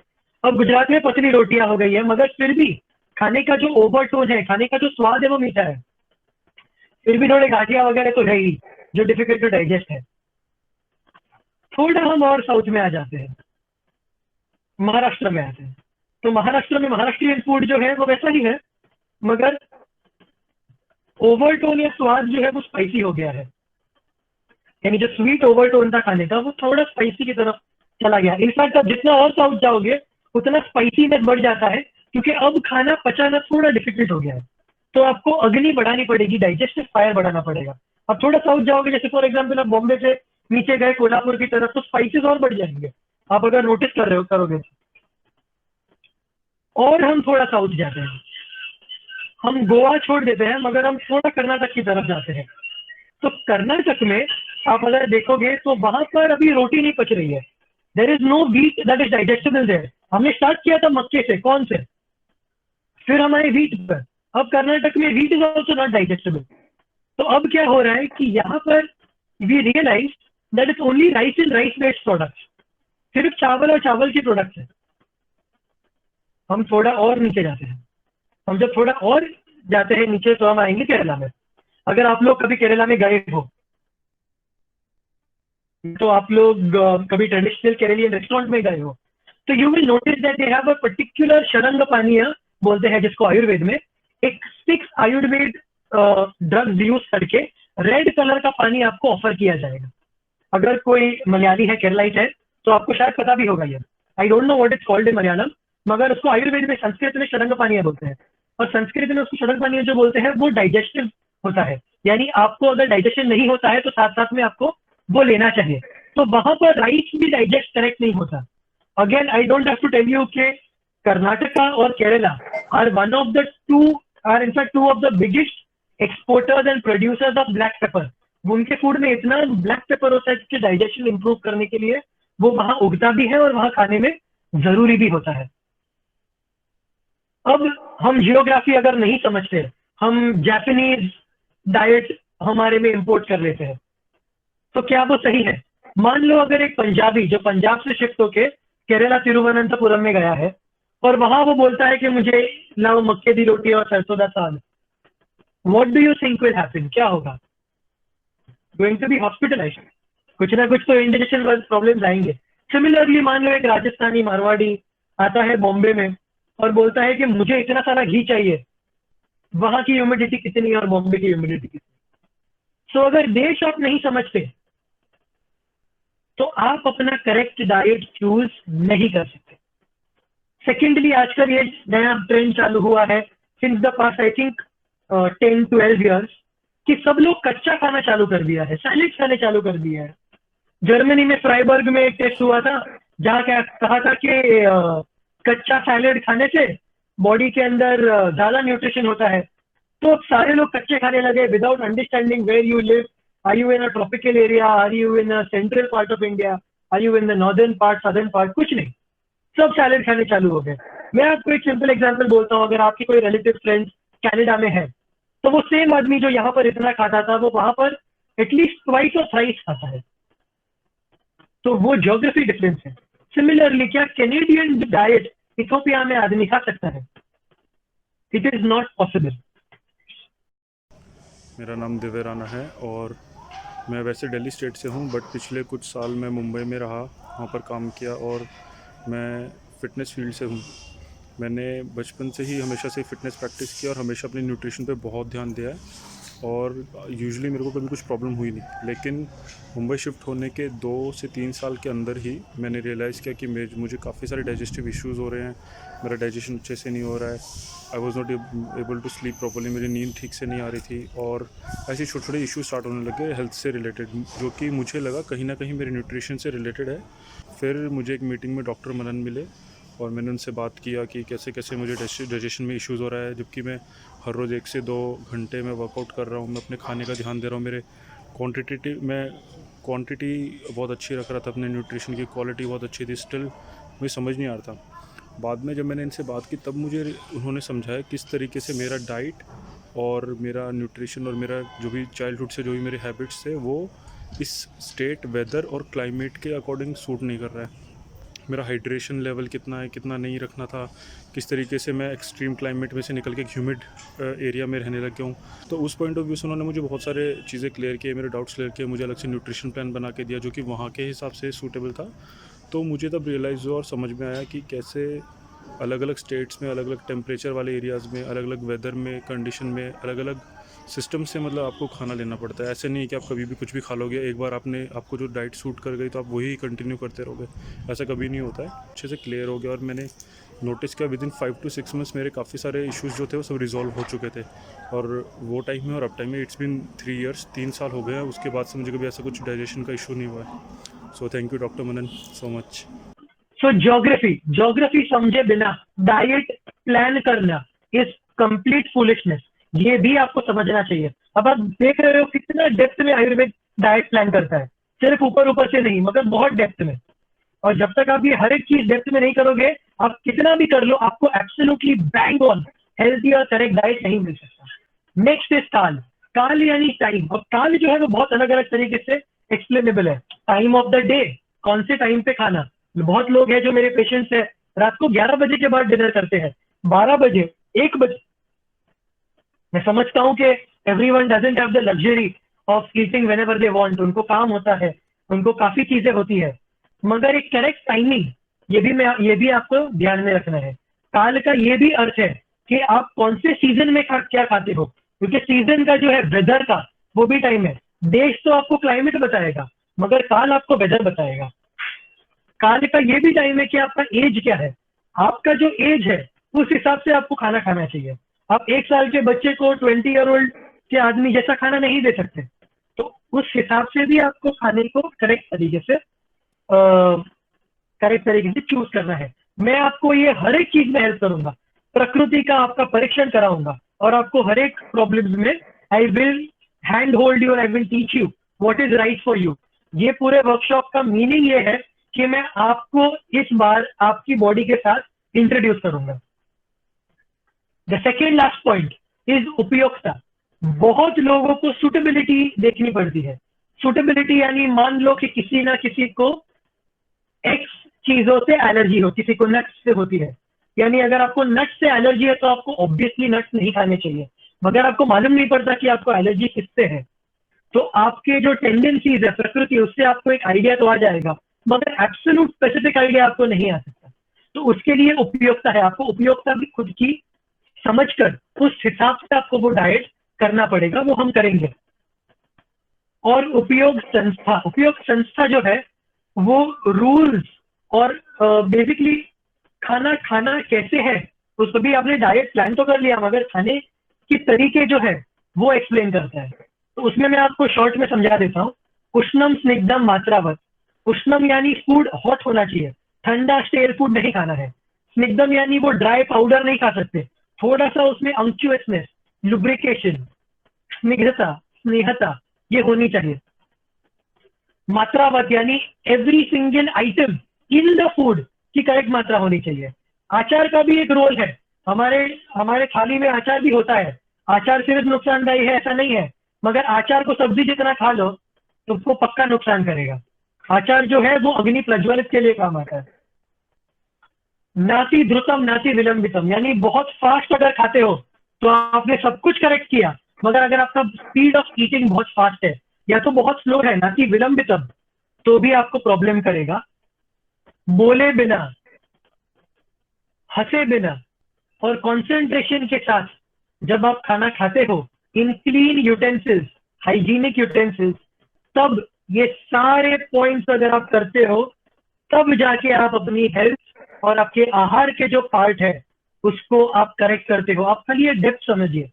अब गुजरात में पतली रोटियां हो गई है, मगर फिर भी खाने का जो ओवरटोन है, खाने का जो स्वाद है वो मीठा है। फिर भी थोड़े गाठिया वगैरह तो है ही जो डिफिकल्ट टू डाइजेस्ट है। थोड़ा हम और साउथ में आ जाते हैं, महाराष्ट्र में आते हैं। तो महाराष्ट्र में महाराष्ट्रियन फूड जो है वो वैसा ही है, मगर ओवरटोन या स्वाद जो है वो स्पाइसी हो गया है। यानी जो स्वीट ओवरटोन था खाने का वो थोड़ा स्पाइसी की तरफ चला गया। इनफैक्ट आप जितना और साउथ जाओगे उतना स्पाइसीनेस बढ़ जाता है, क्योंकि अब खाना पचाना थोड़ा डिफिकल्ट हो गया है। तो आपको अग्नि बढ़ानी पड़ेगी, डाइजेस्टिव फायर बढ़ाना पड़ेगा। अब थोड़ा साउथ जाओगे, जैसे फॉर एग्जाम्पल आप बॉम्बे से नीचे गए कोल्हापुर की तरफ, तो स्पाइसेस और बढ़ जाएंगे, आप अगर नोटिस कर रहे हो करोगे। और हम थोड़ा साउथ जाते हैं, हम गोवा छोड़ देते हैं, मगर हम थोड़ा कर्नाटक की तरफ जाते हैं। तो कर्नाटक में आप अगर देखोगे तो वहां पर अभी रोटी नहीं पच रही है। There is no wheat that is digestible there. हमने स्टार्ट किया था मक्के से, कौन से, फिर हमारे व्हीट पर। अब कर्नाटक में wheat is also not digestible. तो अब क्या हो रहा है कि यहाँ पर we realize that is only rice and rice based products. सिर्फ चावल और चावल के प्रोडक्ट्स है। हम थोड़ा और नीचे जाते हैं। हम जब थोड़ा और जाते हैं नीचे तो हम आएंगे केरला में। अगर आप लोग कभी केरला में गए हो तो आप लोग कभी ट्रेडिशनल केरलियन रेस्टोरेंट में गए हो, तो you will notice that they have a particular शरंग पानीय बोलते हैं, जिसको आयुर्वेद में एक 6 आयुर्वेद ड्रग्स यूज करके रेड कलर का पानी आपको ऑफर किया जाएगा। अगर कोई मलयाली है, केरलाइट है, तो आपको शायद पता भी होगा ये। I don't know what it's called in Malayalam, मगर उसको आयुर्वेद में, संस्कृत में शरंग पानीय बोलते हैं। और संस्कृत में उसको शरंग पानीय जो बोलते हैं वो डाइजेस्टिव होता है। यानी आपको अगर डाइजेशन नहीं होता है तो साथ साथ में आपको वो लेना चाहिए। तो वहां पर राइस भी डाइजेस्ट करेक्ट नहीं होता। Again I don't have to tell you के कर्नाटका और Kerala are one of the two, are in fact two of the biggest exporters and producers of black pepper. उनके फूड में इतना ब्लैक पेपर होता है कि डाइजेशन इंप्रूव करने के लिए वो वहां उगता भी है और वहां खाने में जरूरी भी होता है। अब हम जियोग्राफी अगर नहीं समझते, हम जापानीज डाइट हमारे में इंपोर्ट कर लेते हैं, तो क्या वो सही है? मान लो अगर एक पंजाबी जो पंजाब से शिफ्ट होके केरला तिरुवनंतपुरम में गया है और वहां वो बोलता है कि मुझे लाओ मक्के दी रोटी और sarson da saag, what do you think will happen? क्या होगा? Going to be hospitalized. कुछ ना कुछ तो इंडाइजेशन प्रॉब्लम्स आएंगे। सिमिलरली मान लो एक राजस्थानी मारवाड़ी आता है बॉम्बे में और बोलता है कि मुझे इतना सारा घी चाहिए, वहां की ह्यूमिडिटी कितनी है और बॉम्बे की ह्यूमिडिटी कितनी। सो अगर देश आप नहीं समझते तो आप अपना करेक्ट डाइट चूज नहीं कर सकते। सेकेंडली, आजकल ये नया ट्रेंड चालू हुआ है since the past I think 10-12 years, कि सब लोग कच्चा खाना चालू कर दिया है, सैलेड खाने चालू कर दिया है। जर्मनी में फ्राइबर्ग में एक टेस्ट हुआ था जहाँ क्या कहा था कि कच्चा सैलेड खाने से बॉडी के अंदर ज्यादा न्यूट्रिशन होता है। तो अब सारे लोग कच्चे खाने लगे without understanding where you live. Are you in a tropical area, are you in a central part of India, are you in the northern part, southern part, कुछ नहीं, सब सैलेड खाने चालू हो गए। मैं आपको एक सिंपल एग्जांपल बोलता हूँ। अगर आपके कोई रिलेटिव फ्रेंड्स कनाडा में है, तो वो सेम आदमी जो यहाँ पर इतना खाता था वो वहां पर एटलीस्ट ट्वाइस और थ्राइस खाता है। तो वो ज्योग्राफी डिफरेंस है। सिमिलरली, क्या कैनेडियन डाइट इथोपिया में आदमी खा सकता है? It is not possible. मेरा नाम दिव्य राणा है और मैं वैसे दिल्ली स्टेट से हूँ, बट पिछले कुछ साल मैं मुंबई में रहा, वहाँ पर काम किया और मैं फ़िटनेस फील्ड से हूँ। मैंने बचपन से ही हमेशा से फिटनेस प्रैक्टिस की और हमेशा अपने न्यूट्रिशन पे बहुत ध्यान दिया है, और यूजुअली मेरे को कभी कुछ प्रॉब्लम हुई नहीं। लेकिन मुंबई शिफ्ट होने के 2 से 3 साल के अंदर ही मैंने रियलाइज़ किया कि मुझे काफ़ी सारे डाइजेस्टिव इश्यूज़ हो रहे हैं, मेरा डाइजेशन अच्छे से नहीं हो रहा है, I was not able to sleep properly, मेरी नींद ठीक से नहीं आ रही थी, और ऐसे छोटे छोटे इश्यूज स्टार्ट होने लगे हेल्थ से रिलेटेड, जो कि मुझे लगा कहीं ना कहीं मेरे न्यूट्रिशन से रिलेटेड है। फिर मुझे एक मीटिंग में डॉक्टर मनन मिले और मैंने उनसे बात किया कि कैसे कैसे मुझे डाइजेशन में इश्यूज़ हो रहा है, जबकि मैं हर रोज़ 1 से 2 घंटे में वर्कआउट कर रहा हूँ, मैं अपने खाने का ध्यान दे रहा हूँ, मेरे क्वांटिटी बहुत अच्छी रख रहा था, अपने न्यूट्रिशन की क्वालिटी बहुत अच्छी थी, स्टिल मुझे समझ नहीं आ रहा था। बाद में जब मैंने इनसे बात की तब मुझे उन्होंने समझाया किस तरीके से मेरा डाइट और मेरा न्यूट्रिशन और मेरा जो भी चाइल्डहुड से जो भी मेरे हैबिट्स थे वो इस स्टेट, वेदर और क्लाइमेट के अकॉर्डिंग सूट नहीं कर रहा है। मेरा हाइड्रेशन लेवल कितना है, कितना नहीं रखना था, किस तरीके से मैं एक्सट्रीम क्लाइमेट में से निकल के ह्यूमिड एरिया में रहने लग गया हूँ। तो उस पॉइंट ऑफ व्यू से उन्होंने मुझे बहुत सारे चीज़ें क्लियर किए, मेरे डाउट्स क्लियर किए, मुझे अलग से न्यूट्रिशन प्लान बना के दिया जो कि वहाँ के हिसाब से सूटेबल था। तो मुझे तब रियलाइज़ हुआ और समझ में आया कि कैसे अलग अलग स्टेट्स में, अलग अलग टेम्परेचर वाले एरियाज़ में, अलग अलग वेदर में, कंडीशन में, अलग अलग सिस्टम से मतलब आपको खाना लेना पड़ता है। ऐसे नहीं कि आप कभी भी कुछ भी खा लोगे, एक बार आपको जो डाइट सूट कर गई तो आप वही कंटिन्यू करते रहोगे, ऐसा कभी नहीं होता है। अच्छे से क्लियर हो गया और मैंने नोटिस किया विदिन 5 to 6 मंथ्स मेरे काफ़ी सारे इश्यूज़ जो थे वो सब रिजॉल्व हो चुके थे, और वो टाइम में और अब टाइम में इट्स बिन 3 ईयर्स, 3 साल हो गए हैं। उसके बाद से मुझे कभी ऐसा कुछ डाइजेशन का इशू नहीं हुआ है। So thank you doctor Manan so much. So geography समझे बिना डाइट प्लान करना इज कंप्लीट फुलिशनेस। ये भी आपको समझना चाहिए। अब आप देख रहे हो कितना डेप्थ में आयुर्वेद डाइट प्लान करता है, सिर्फ ऊपर ऊपर से नहीं मगर बहुत डेप्थ में। और जब तक आप ये हर एक चीज डेप्थ में नहीं करोगे, आप कितना भी कर लो, आपको एब्सोल्युटली बैंग ऑन हेल्थी और करेक्ट डाइट नहीं मिल सकता। नेक्स्ट इज काल। काल यानी टाइम। और काल जो है वो बहुत अलग अलग तरीके से एक्सप्लेनेबल है। टाइम ऑफ द डे, कौन से टाइम पे खाना। बहुत लोग हैं जो मेरे पेशेंट्स है, रात को 11 बजे के बाद डिनर करते हैं, 12 बजे, 1 बजे। मैं समझता हूँ कि everyone doesn't have the luxury of eating whenever they want. उनको काम होता है, उनको काफी चीजें होती है, मगर एक करेक्ट टाइमिंग ये भी आपको ध्यान में रखना है। काल का ये भी अर्थ है कि आप कौन से सीजन में क्या खाते हो, क्योंकि सीजन का जो है वेदर का वो भी टाइम है। देश तो आपको क्लाइमेट बताएगा, मगर काल आपको वेदर बताएगा। काल का ये भी टाइम है कि आपका एज क्या है। आपका जो एज है उस हिसाब से आपको खाना खाना चाहिए। आप 1 साल के बच्चे को 20 ईयर ओल्ड के आदमी जैसा खाना नहीं दे सकते। तो उस हिसाब से भी आपको खाने को करेक्ट तरीके से चूज करना है। मैं आपको ये हर एक चीज में हेल्प करूंगा, प्रकृति का आपका परीक्षण कराऊंगा, और आपको हर एक प्रॉब्लम्स में I will hand hold you, I will teach you what is right for you. ये पूरे वर्कशॉप का मीनिंग ये है कि मैं आपको इस बार आपकी बॉडी के साथ इंट्रोड्यूस करूंगा। The second last point is उपयोगिता। बहुत लोगों को सुटेबिलिटी देखनी पड़ती है। सुटेबिलिटी यानी मान लो कि किसी ना किसी को एक्स चीजों से एलर्जी हो, किसी को नट्स से होती है। यानी अगर आपको नट्स से एलर्जी है तो आपको ऑब्वियसली नट्स नहीं खाने चाहिए। मगर आपको मालूम नहीं पड़ता कि आपको एलर्जी किससे है, तो आपके जो टेंडेंसीज है प्रकृति, उससे आपको एक आइडिया तो आ जाएगा, मगर एब्सोल्यूट स्पेसिफिक आइडिया आपको नहीं आ सकता। तो उसके लिए उपयोगिता है। आपको उपयोगिता भी खुद की समझकर उस हिसाब से आपको वो डाइट करना पड़ेगा, वो हम करेंगे। और उपयोग संस्था जो है वो रूल्स और बेसिकली खाना खाना कैसे है उसको भी आपने डाइट प्लान तो कर लिया, मगर खाने की तरीके जो है वो एक्सप्लेन करता है। तो उसमें मैं आपको शॉर्ट में समझा देता हूँ। उष्णम स्निग्धम मात्रावत। उष्णम यानी फूड हॉट होना चाहिए, ठंडा स्टेल फूड नहीं खाना है। स्निग्धम यानी वो ड्राई पाउडर नहीं खा सकते, थोड़ा सा उसमें अंक्चुअसनेस, लुब्रिकेशन, स्निग्धता, स्नेहता ये होनी चाहिए। मात्रावत यानी every single item in the food की करेक्ट मात्रा होनी चाहिए। आचार का भी एक रोल है। हमारे हमारे थाली में आचार भी होता है। आचार सिर्फ नुकसानदायी है ऐसा नहीं है, मगर आचार को सब्जी जितना खा लो तो उसको पक्का नुकसान करेगा। आचार जो है वो अग्नि प्रज्वलित के लिए काम आता है। नाति द्रुतम नाति विलंबितम यानी बहुत फास्ट अगर खाते हो तो आपने सब कुछ करेक्ट किया, मगर अगर आपका स्पीड ऑफ ईटिंग बहुत फास्ट है या तो बहुत स्लो है, नाति विलंबितम, तो भी आपको प्रॉब्लम करेगा। बोले बिना, हंसे बिना, और कंसंट्रेशन के साथ जब आप खाना खाते हो in clean utensils, hygienic utensils, तब ये सारे पॉइंट्स अगर आप करते हो तब जाके आप अपनी हेल्थ और आपके आहार के जो पार्ट है उसको आप करेक्ट करते हो। आप खाली ये डेप्थ समझिए,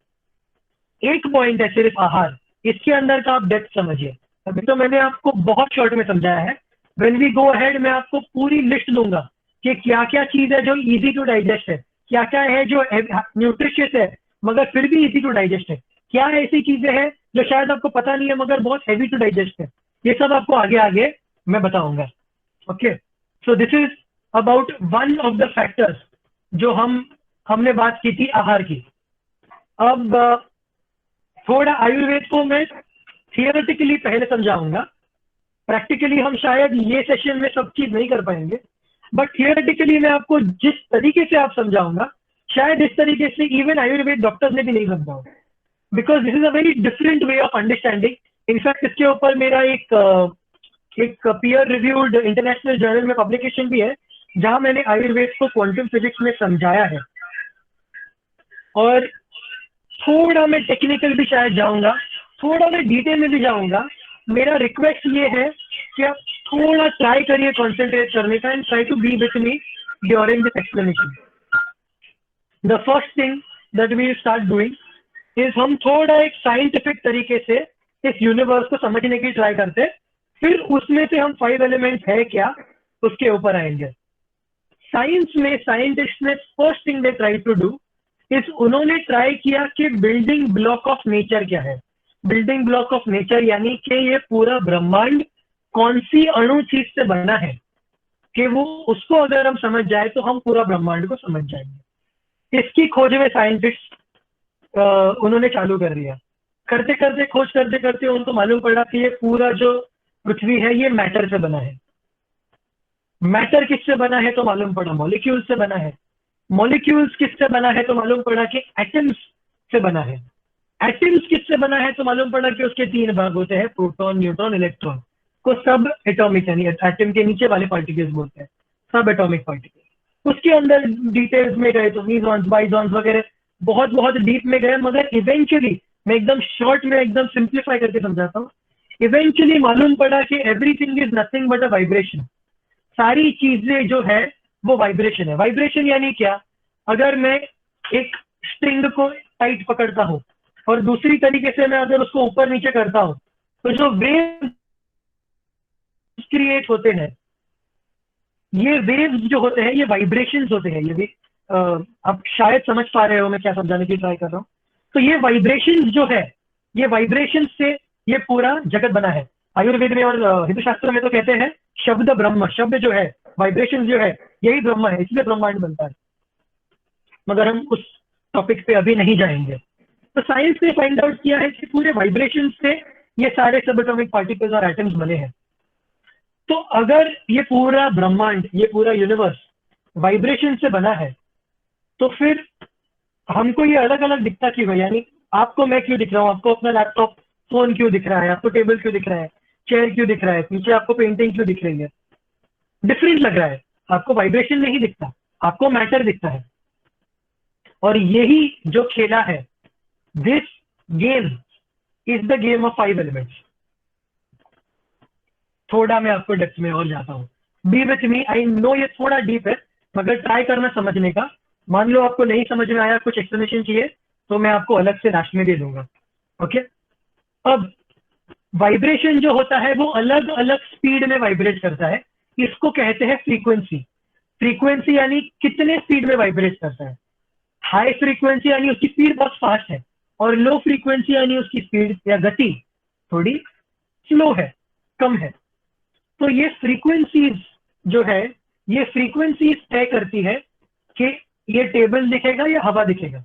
एक पॉइंट है सिर्फ आहार, इसके अंदर का आप डेप्थ समझिए। अभी तो मैंने आपको बहुत शॉर्ट में समझाया है। व्हेन वी गो अहेड मैं आपको पूरी लिस्ट दूंगा कि क्या क्या चीज है जो इजी टू डाइजेस्ट है, क्या क्या है जो न्यूट्रिशियस है मगर फिर भी इजी टू डाइजेस्ट है, क्या ऐसी चीजें हैं जो शायद आपको पता नहीं है मगर बहुत हैवी टू डाइजेस्ट है। ये सब आपको आगे आगे मैं बताऊंगा। Okay, so this is about one of the factors जो हमने बात की थी आहार की। अब थोड़ा आयुर्वेद को मैं थियोरेटिकली पहले समझाऊंगा, प्रैक्टिकली हम शायद ये सेशन में सब चीज नहीं कर पाएंगे, बट थियोरेटिकली मैं आपको जिस तरीके से आप समझाऊंगा शायद इस तरीके से इवन आयुर्वेद डॉक्टर्स ने भी नहीं समझा होगा, because this is a very different way of understanding. In fact इसके ऊपर मेरा एक पीयर रिव्यूड इंटरनेशनल जर्नल में पब्लिकेशन भी है जहां मैंने आयुर्वेद को क्वांटम फिजिक्स में समझाया है। और थोड़ा मैं टेक्निकल भी शायद जाऊंगा, थोड़ा मैं डिटेल में भी जाऊंगा। मेरा रिक्वेस्ट ये है कि आप थोड़ा ट्राई करिए कॉन्सेंट्रेट करने का and try to be with me during this explanation. The first thing that we start doing is हम थोड़ा एक साइंटिफिक तरीके से इस यूनिवर्स को समझने की ट्राई करते, फिर उसमें से हम 5 एलिमेंट्स है क्या उसके ऊपर आएंगे। साइंस में साइंटिस्ट ने first thing they try to do is उन्होंने ट्राई किया कि बिल्डिंग ब्लॉक ऑफ नेचर क्या है। बिल्डिंग ब्लॉक ऑफ नेचर यानी कि ये पूरा ब्रह्मांड कौन सी अणु चीज से बना है, कि वो उसको अगर हम समझ जाए तो हम पूरा ब्रह्मांड को समझ जाएंगे। इसकी खोज में साइंटिस्ट उन्होंने चालू कर दिया। करते करते खोज करते करते उनको मालूम पड़ा कि ये पूरा जो पृथ्वी है ये मैटर से बना है। मैटर किससे बना है तो मालूम पड़ा मॉलिक्यूल से बना है। मॉलिक्यूल्स किससे बना है तो मालूम पड़ा कि एटम्स से बना है। एटम्स किससे बना है तो मालूम पड़ा कि उसके 3 भाग होते हैं, प्रोटॉन, न्यूट्रॉन, इलेक्ट्रॉन, को सब एटॉमिक यानी एटम के नीचे वाले पार्टिकल्स बोलते हैं, सब एटॉमिक पार्टिकल। उसके अंदर डिटेल्स में गए तो मीजॉन्स, बाइजॉन्स वगैरह बहुत बहुत डीप में गए, मगर इवेंचुअली मैं एकदम शॉर्ट में एकदम सिंप्लीफाई करके समझाता हूँ। इवेंचुअली मालूम पड़ा कि everything is nothing but a vibration. सारी चीजें जो है वो वाइब्रेशन है। वाइब्रेशन यानी क्या, अगर मैं एक स्ट्रिंग को टाइट पकड़ता हूं और दूसरी तरीके से मैं अगर उसको ऊपर नीचे करता हूं तो जो वेव क्रिएट होते हैं, ये वेव्स जो होते हैं ये वाइब्रेशंस होते हैं। ये भी आप शायद समझ पा रहे हो मैं क्या समझाने की ट्राई कर रहा हूँ। तो ये वाइब्रेशंस जो है, ये वाइब्रेशंस से ये पूरा जगत बना है। आयुर्वेद में और हिंदू शास्त्र में तो कहते हैं शब्द ब्रह्म, शब्द जो है, वाइब्रेशन जो है, यही ब्रह्म है, इसलिए ब्रह्मांड बनता है। मगर हम उस टॉपिक पे अभी नहीं जाएंगे। तो साइंस ने फाइंड आउट किया है कि पूरे वाइब्रेशन से ये सारे सब एटॉमिक पार्टिकल्स और एटम्स बने हैं। तो अगर ये पूरा ब्रह्मांड, ये पूरा यूनिवर्स वाइब्रेशन से बना है तो फिर हमको ये अलग अलग दिखता क्यों है। यानी आपको मैं क्यों दिख रहा हूँ, आपको अपना लैपटॉप फोन क्यों दिख रहा है, आपको टेबल क्यों दिख रहा है, चेयर क्यों दिख रहा है, पीछे आपको पेंटिंग क्यों दिख रही है, डिफरेंट लग रहा है। आपको वाइब्रेशन नहीं दिखता, आपको मैटर दिखता है। और यही जो खेला है, this game is the game of 5 elements. थोड़ा मैं आपको डेप्थ में और जाता हूँ, B with me. I know ये थोड़ा डीप है मगर ट्राई करना समझने का। मान लो आपको नहीं समझ में आया, कुछ एक्सप्लेनेशन चाहिए तो मैं आपको अलग से लास्ट में दे दूंगा। ओके, अब वाइब्रेशन जो होता है वो अलग अलग स्पीड में वाइब्रेट करता है, इसको कहते हैं फ्रीक्वेंसी। फ्रीक्वेंसी यानी कितने स्पीड में वाइब्रेट करता है। हाई फ्रीक्वेंसी यानी उसकी स्पीड बहुत फास्ट है, और लो फ्रीक्वेंसी यानी उसकी स्पीड या गति थोड़ी स्लो है, कम है। तो ये फ्रीक्वेंसीज जो है, ये फ्रीक्वेंसीज तय करती है कि ये टेबल दिखेगा या हवा दिखेगा।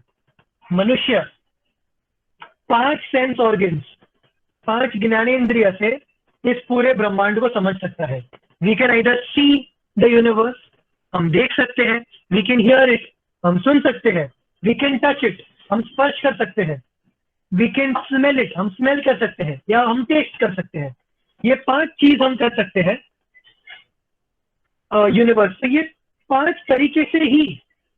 मनुष्य 5 सेंस ऑर्गन्स, 5 ज्ञानेंद्रिय से इस पूरे ब्रह्मांड को समझ सकता है। We can either see the universe, हम देख सकते हैं, वी कैन हियर इट, हम सुन सकते हैं, वी कैन टच इट, हम स्पर्श कर सकते हैं, वी कैन स्मेल इट, हम स्मेल कर सकते हैं, या हम टेस्ट कर सकते हैं। ये 5 चीज हम कर सकते हैं यूनिवर्स से। ये 5 तरीके से ही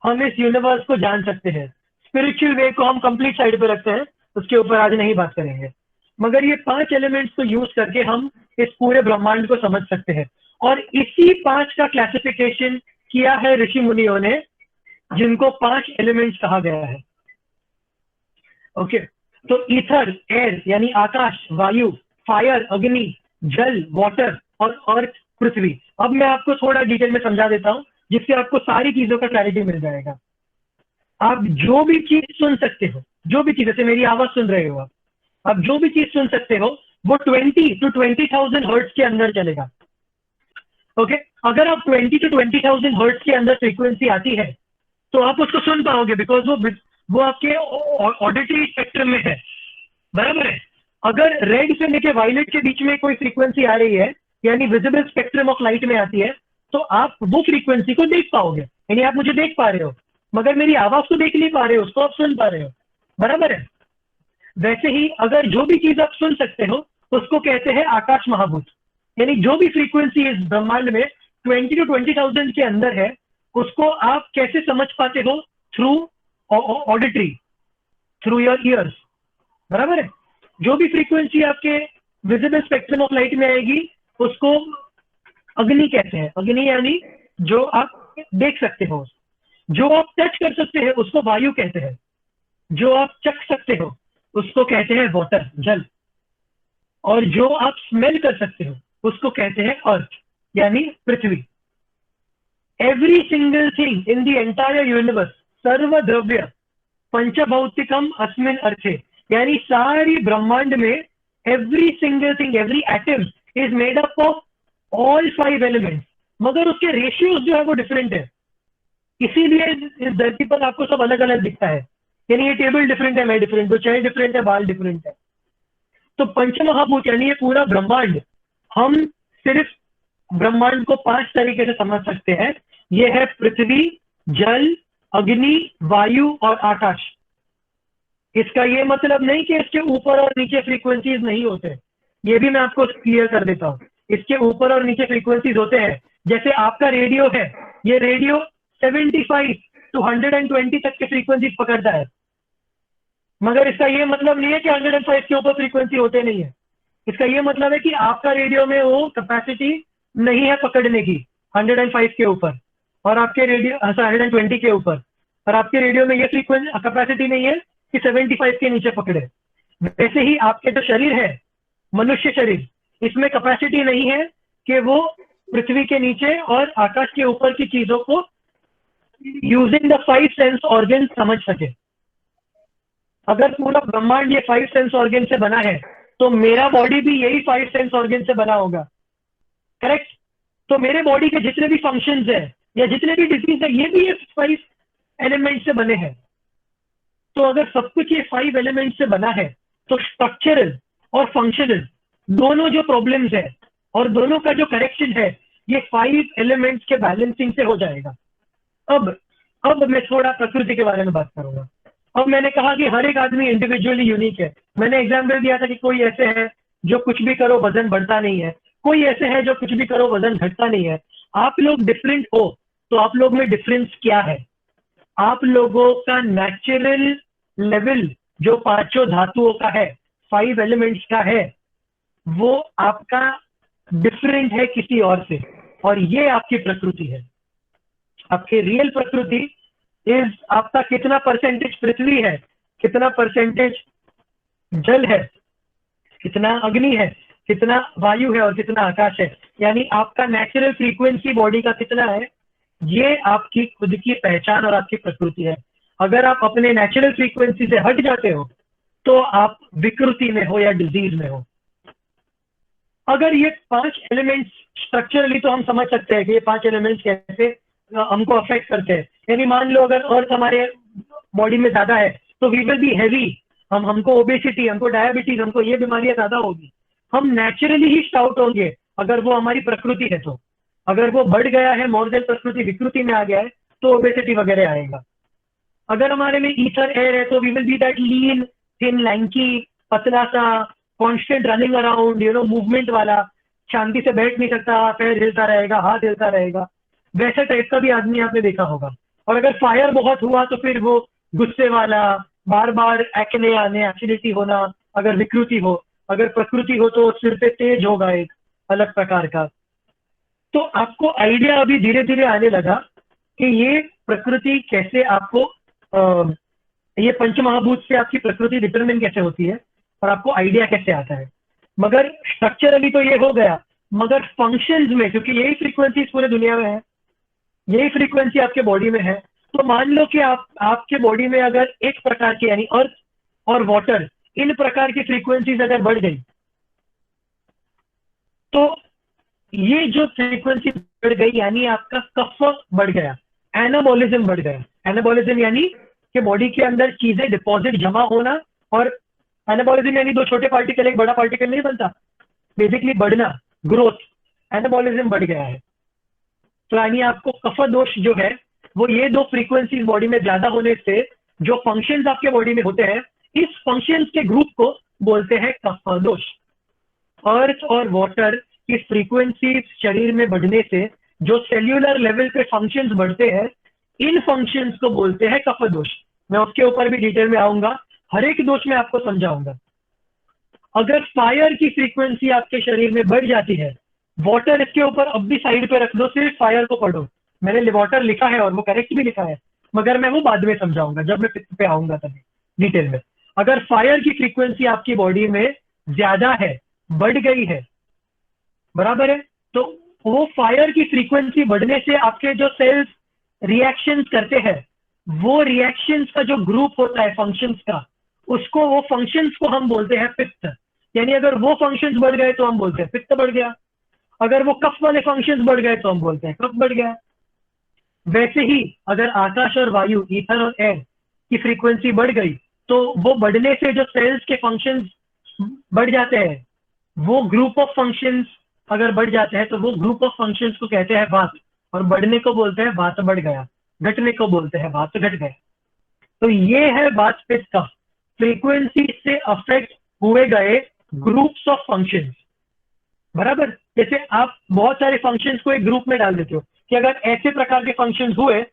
हम इस यूनिवर्स को जान सकते हैं। स्पिरिचुअल वे को हम कंप्लीट साइड पे रखते हैं, उसके ऊपर आज नहीं बात करेंगे। मगर ये 5 एलिमेंट्स को यूज करके हम इस पूरे ब्रह्मांड को समझ सकते हैं। और इसी 5 का क्लासिफिकेशन किया है ऋषि मुनियों ने, जिनको 5 एलिमेंट्स कहा गया है। ओके, तो ईथर एयर यानी आकाश, वायु, फायर अग्नि, जल वाटर और अर्थ पृथ्वी। अब मैं आपको थोड़ा डिटेल में समझा देता हूं, जिससे आपको सारी चीजों का क्लैरिटी मिल जाएगा। आप जो भी चीज सुन सकते हो, जो भी चीज, जैसे मेरी आवाज सुन रहे हो आप जो भी चीज सुन सकते हो, वो 20 to 20,000 हर्ट्ज के अंदर चलेगा। ओके, अगर आप 20 to 20,000 हर्ट्ज के अंदर फ्रीक्वेंसी आती है तो आप उसको सुन पाओगे, बिकॉज वो आपके ऑडिटरी स्पेक्ट्रम में है, बराबर है। अगर रेड से लेके वायलेट के बीच में कोई फ्रीक्वेंसी आ रही है, यानी विजिबल स्पेक्ट्रम ऑफ लाइट में आती है, तो आप वो फ्रीक्वेंसी को देख पाओगे, यानी आप मुझे देख पा रहे हो, मगर मेरी आवाज को देख नहीं पा रहे हो, उसको आप सुन पा रहे हो, बराबर है। वैसे ही अगर जो भी चीज आप सुन सकते हो उसको कहते हैं आकाश महाभूत, यानी जो भी फ्रीक्वेंसी इस ब्रह्मांड में 20 to 20,000 के अंदर है, उसको आप कैसे समझ पाते हो? Through auditory, through your ears, बराबर है। जो भी फ्रीक्वेंसी आपके विजिबल स्पेक्ट्रम ऑफ लाइट में आएगी उसको अग्नि कहते हैं। अग्नि यानी जो आप देख सकते हो। जो आप टच कर सकते हैं उसको वायु कहते हैं। जो आप चख सकते हो उसको कहते हैं वाटर, जल। और जो आप स्मेल कर सकते हो उसको कहते हैं अर्थ, यानी पृथ्वी। Every single thing in the entire universe, सर्व द्रव्य पंचभौतिकम अस्मिन अर्थे, यानी सारी ब्रह्मांड में every single thing, every atom is made up of all 5 elements, मगर उसके रेशियोज जो है वो डिफरेंट है। इसीलिए इस धरती पर आपको सब अलग अलग दिखता है, यानी ये टेबल डिफरेंट है, मैं डिफरेंट हूँ, चेयर डिफरेंट है, बाल डिफरेंट है। तो पंचमहाभूत यानी ये पूरा ब्रह्मांड, हम सिर्फ ब्रह्मांड को 5 तरीके से समझ सकते हैं। ये है पृथ्वी, जल, अग्नि, वायु और आकाश। इसका ये मतलब नहीं कि इसके ऊपर और नीचे फ्रीक्वेंसीज नहीं होते, ये भी मैं आपको क्लियर कर देता हूँ। इसके ऊपर और नीचे फ्रीक्वेंसीज होते हैं। जैसे आपका रेडियो है, ये रेडियो 75 to 120 तक के फ्रीक्वेंसी पकड़ता है, मगर इसका ये मतलब नहीं है कि 105 के ऊपर फ्रीक्वेंसी होते नहीं है। इसका ये मतलब है कि आपका रेडियो में वो कैपेसिटी नहीं है पकड़ने की 105 के ऊपर, और आपके रेडियो 120 के ऊपर, और आपके रेडियो में ये फ्रीक्वेंसी कैपेसिटी नहीं है कि 75 के नीचे पकड़े। वैसे ही आपके जो शरीर है, मनुष्य शरीर, इसमें कैपेसिटी नहीं है कि वो पृथ्वी के नीचे और आकाश के ऊपर की चीजों को यूजिंग द 5 सेंस ऑर्गन समझ सके। अगर पूरा ब्रह्मांड ये 5 सेंस ऑर्गन से बना है, तो मेरा बॉडी भी यही 5 सेंस ऑर्गन से बना होगा, करेक्ट? तो मेरे बॉडी के जितने भी फंक्शंस है या जितने भी डिजीज है, ये भी ये 5 एलिमेंट से बने हैं। तो अगर सब कुछ ये 5 एलिमेंट से बना है, तो स्ट्रक्चरल और फंक्शनल दोनों जो प्रॉब्लम्स है और दोनों का जो करेक्शन है, ये 5 एलिमेंट्स के बैलेंसिंग से हो जाएगा। अब मैं थोड़ा प्रकृति के बारे में बात करूंगा। अब मैंने कहा कि हर एक आदमी इंडिविजुअली यूनिक है। मैंने एग्जाम्पल दिया था कि कोई ऐसे है जो कुछ भी करो वजन बढ़ता नहीं है, कोई ऐसे है जो कुछ भी करो वजन घटता नहीं है। आप लोग डिफरेंट हो, तो आप लोग में डिफरेंस क्या है? आप लोगों का नेचुरल लेवल जो 5 धातुओं का है, 5 एलिमेंट्स का है, वो आपका डिफरेंट है किसी और से, और ये आपकी प्रकृति है। आपकी रियल प्रकृति इज आपका कितना परसेंटेज पृथ्वी है, कितना परसेंटेज जल है, कितना अग्नि है, कितना वायु है और कितना आकाश है। यानी आपका नेचुरल फ्रीक्वेंसी बॉडी का कितना है, ये आपकी खुद की पहचान और आपकी प्रकृति है। अगर आप अपने नेचुरल फ्रीक्वेंसी से हट जाते हो तो आप विकृति में हो या डिजीज में हो। अगर ये 5 एलिमेंट्स स्ट्रक्चरली, तो हम समझ सकते हैं कि ये 5 एलिमेंट्स कैसे हमको अफेक्ट करते हैं। यानी मान लो अगर अर्थ हमारे बॉडी में ज्यादा है तो वी विल बी हैवी, हमको ओबेसिटी, हमको डायबिटीज, हमको ये बीमारियां ज्यादा होगी। हम नेचुरली ही स्टाउट होंगे अगर वो हमारी प्रकृति है। तो अगर वो बढ़ गया है, मोर देन प्रकृति विकृति में आ गया है, तो ओबेसिटी वगैरह आएगा। अगर हमारे में ईथर एयर है तो we will be that lean, thin, lanky, पतला सा, कॉन्स्टेंट रनिंग अराउंड, मूवमेंट वाला, शांति से बैठ नहीं सकता, पैर हिलता रहेगा, हाथ हिलता रहेगा, वैसे टाइप का भी आदमी आपने देखा होगा। और अगर फायर बहुत हुआ तो फिर वो गुस्से वाला, बार बार एक्ने आने, एसिडिटी होना, अगर विकृति हो। अगर प्रकृति हो तो सिर पे तेज होगा एक अलग प्रकार का। तो आपको आइडिया अभी धीरे धीरे आने लगा कि ये प्रकृति कैसे आपको ये पंचमहाभूत से आपकी प्रकृति डिटरमिन कैसे होती है और आपको आइडिया कैसे आता है। मगर स्ट्रक्चरली तो ये हो गया, मगर फंक्शंस में, क्योंकि यही फ्रीक्वेंसी पूरे दुनिया में है, यही फ्रीक्वेंसी आपके बॉडी में है। तो मान लो कि आपके बॉडी में अगर एक प्रकार की यानी अर्थ और वाटर, इन प्रकार की फ्रीक्वेंसीज अगर बढ़ गई, तो ये जो फ्रीक्वेंसी बढ़ गई यानी आपका कफ बढ़ गया, एनाबॉलिज्म बढ़ गया। एनाबॉलिज्म यानी कि बॉडी के अंदर चीजें डिपॉजिट जमा होना, और एनाबॉलिज्म यानी दो छोटे पार्टिकल एक बड़ा पार्टिकल नहीं बनता, बेसिकली बढ़ना, ग्रोथ। एनाबॉलिज्म बढ़ गया है। तो यानी आपको कफ दोष जो है वो ये दो फ्रीक्वेंसीज बॉडी में ज्यादा होने से जो फंक्शंस आपके बॉडी में होते हैं, इस फंक्शंस के ग्रुप को बोलते हैं कफ दोष। अर्थ और वाटर की फ्रीक्वेंसी शरीर में बढ़ने से जो सेल्यूलर लेवल पे फंक्शंस बढ़ते हैं, इन फंक्शंस को बोलते हैं कफ दोष। मैं उसके ऊपर भी डिटेल में आऊंगा, हर एक दोष में आपको समझाऊंगा। अगर फायर की फ्रीक्वेंसी आपके शरीर में बढ़ जाती है, वाटर इसके ऊपर अब भी साइड पे रख दो, सिर्फ फायर को पढ़ो। मैंने वाटर लिखा है और वो करेक्ट भी लिखा है, मगर मैं वो बाद में समझाऊंगा जब मैं पित्त पे आऊंगा तभी डिटेल में। अगर फायर की फ्रीक्वेंसी आपकी बॉडी में ज्यादा है, बढ़ गई है, बराबर है, तो वो फायर की फ्रीक्वेंसी बढ़ने से आपके जो सेल्स रिएक्शंस करते हैं, वो रिएक्शंस का जो ग्रुप होता है फंक्शंस का, उसको, वो फंक्शंस को हम बोलते हैं पित्त। यानी अगर वो फंक्शंस बढ़ गए तो हम बोलते हैं पित्त बढ़ गया, अगर वो कफ वाले फंक्शंस बढ़ गए तो हम बोलते हैं कफ बढ़ गया। वैसे ही अगर आकाश और वायु, ईथर और एयर की फ्रीक्वेंसी बढ़ गई, तो वो बढ़ने से जो सेल्स के फंक्शंस बढ़ जाते हैं, वो ग्रुप ऑफ फंक्शंस अगर बढ़ जाते हैं तो वो ग्रुप ऑफ फंक्शंस को कहते हैं वात, और बढ़ने को बोलते हैं वात बढ़ गया, घटने को बोलते हैं वात घट गया। तो ये है वात पित्त का फ्रीक्वेंसी से अफेक्ट हुए गए ग्रुप्स ऑफ फंक्शंस, बराबर। जैसे आप बहुत सारे फंक्शंस को एक ग्रुप में डाल देते हो कि अगर ऐसे प्रकार के फंक्शंस हुए,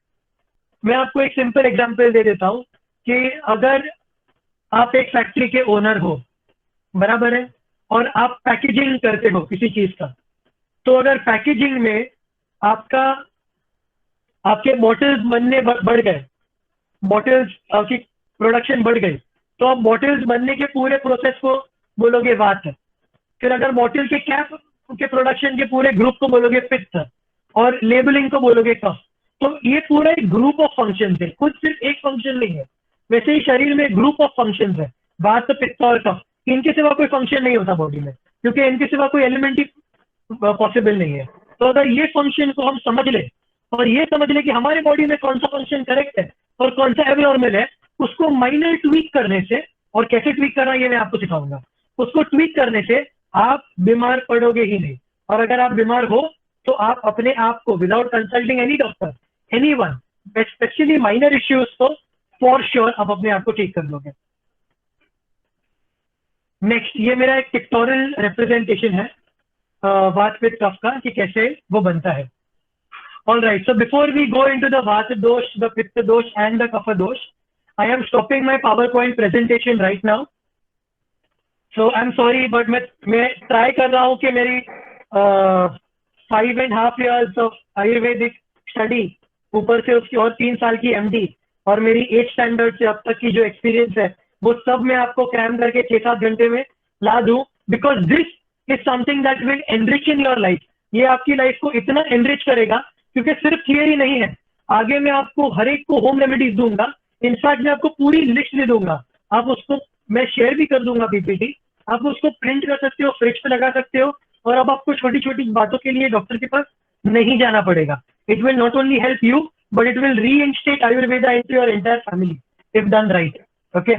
मैं आपको एक सिंपल एग्जांपल दे देता हूं कि अगर आप एक फैक्ट्री के ओनर हो, बराबर है, और आप पैकेजिंग करते हो किसी चीज का, तो अगर पैकेजिंग में आपके बॉटल्स बनने बढ़ गए, बॉटल्स की प्रोडक्शन बढ़ गई, तो आप बॉटल्स बनने के पूरे प्रोसेस को बोलोगे वात। फिर अगर बॉटल के कैप के प्रोडक्शन के पूरे ग्रुप को बोलोगे पित्त, और लेबलिंग को बोलोगे कफ। तो ये पूरा एक ग्रुप ऑफ फंक्शन है, खुद सिर्फ एक फंक्शन नहीं है। वैसे ही शरीर में ग्रुप ऑफ फंक्शन है, वात, पित्त और कफ। इनके सिवा कोई फंक्शन नहीं होता बॉडी में, क्योंकि इनके सिवा कोई एलिमेंट ही पॉसिबल नहीं है। तो अगर ये फंक्शन को हम समझ ले, और ये समझ ले कि हमारे बॉडी में कौन सा फंक्शन करेक्ट है और कौन सा एबनॉर्मल है, उसको माइनर ट्वीक करने से, और कैसे ट्वीक करना ये मैं आपको सिखाऊंगा, उसको ट्वीक करने से आप बीमार पड़ोगे ही नहीं। और अगर आप बीमार हो तो आप अपने आप को without consulting any doctor, anyone, specially minor issues को फॉर श्योर आप अपने आप को ठीक कर लोगे। नेक्स्ट, ये मेरा एक पिक्टोरियल रिप्रेजेंटेशन है वात पित्त कफ का, कि कैसे वो बनता है। All right, so before we go into the Vata dosh, the Pitta dosh and the Kapha dosh, I am stopping my PowerPoint presentation right now. So I'm sorry, but मैं try कर रहा हूँ कि मेरी 5.5 years of आयुर्वेदिक स्टडी, ऊपर से उसकी और 3 साल की MD, और मेरी 8th स्टैंडर्ड से अब तक की जो एक्सपीरियंस है, वो सब मैं आपको क्रैम करके 6-7 घंटे में ला दूं, because this is something that will enrich in your life. ये आपकी लाइफ को इतना एनरिच करेगा, क्योंकि सिर्फ थियरी नहीं है, आगे मैं आपको हर एक को होम रेमेडीज दूंगा। इनफैक्ट मैं आपको पूरी लिस्ट दे दूंगा, आप उसको मैं शेयर भी कर दूंगा पीपीटी, आप उसको प्रिंट कर सकते हो, फ्रिज पे लगा सकते हो, और अब आपको छोटी छोटी बातों के लिए डॉक्टर के पास नहीं जाना पड़ेगा। It will not only help you, but it will reinstate Ayurveda into your entire family if done right. Okay,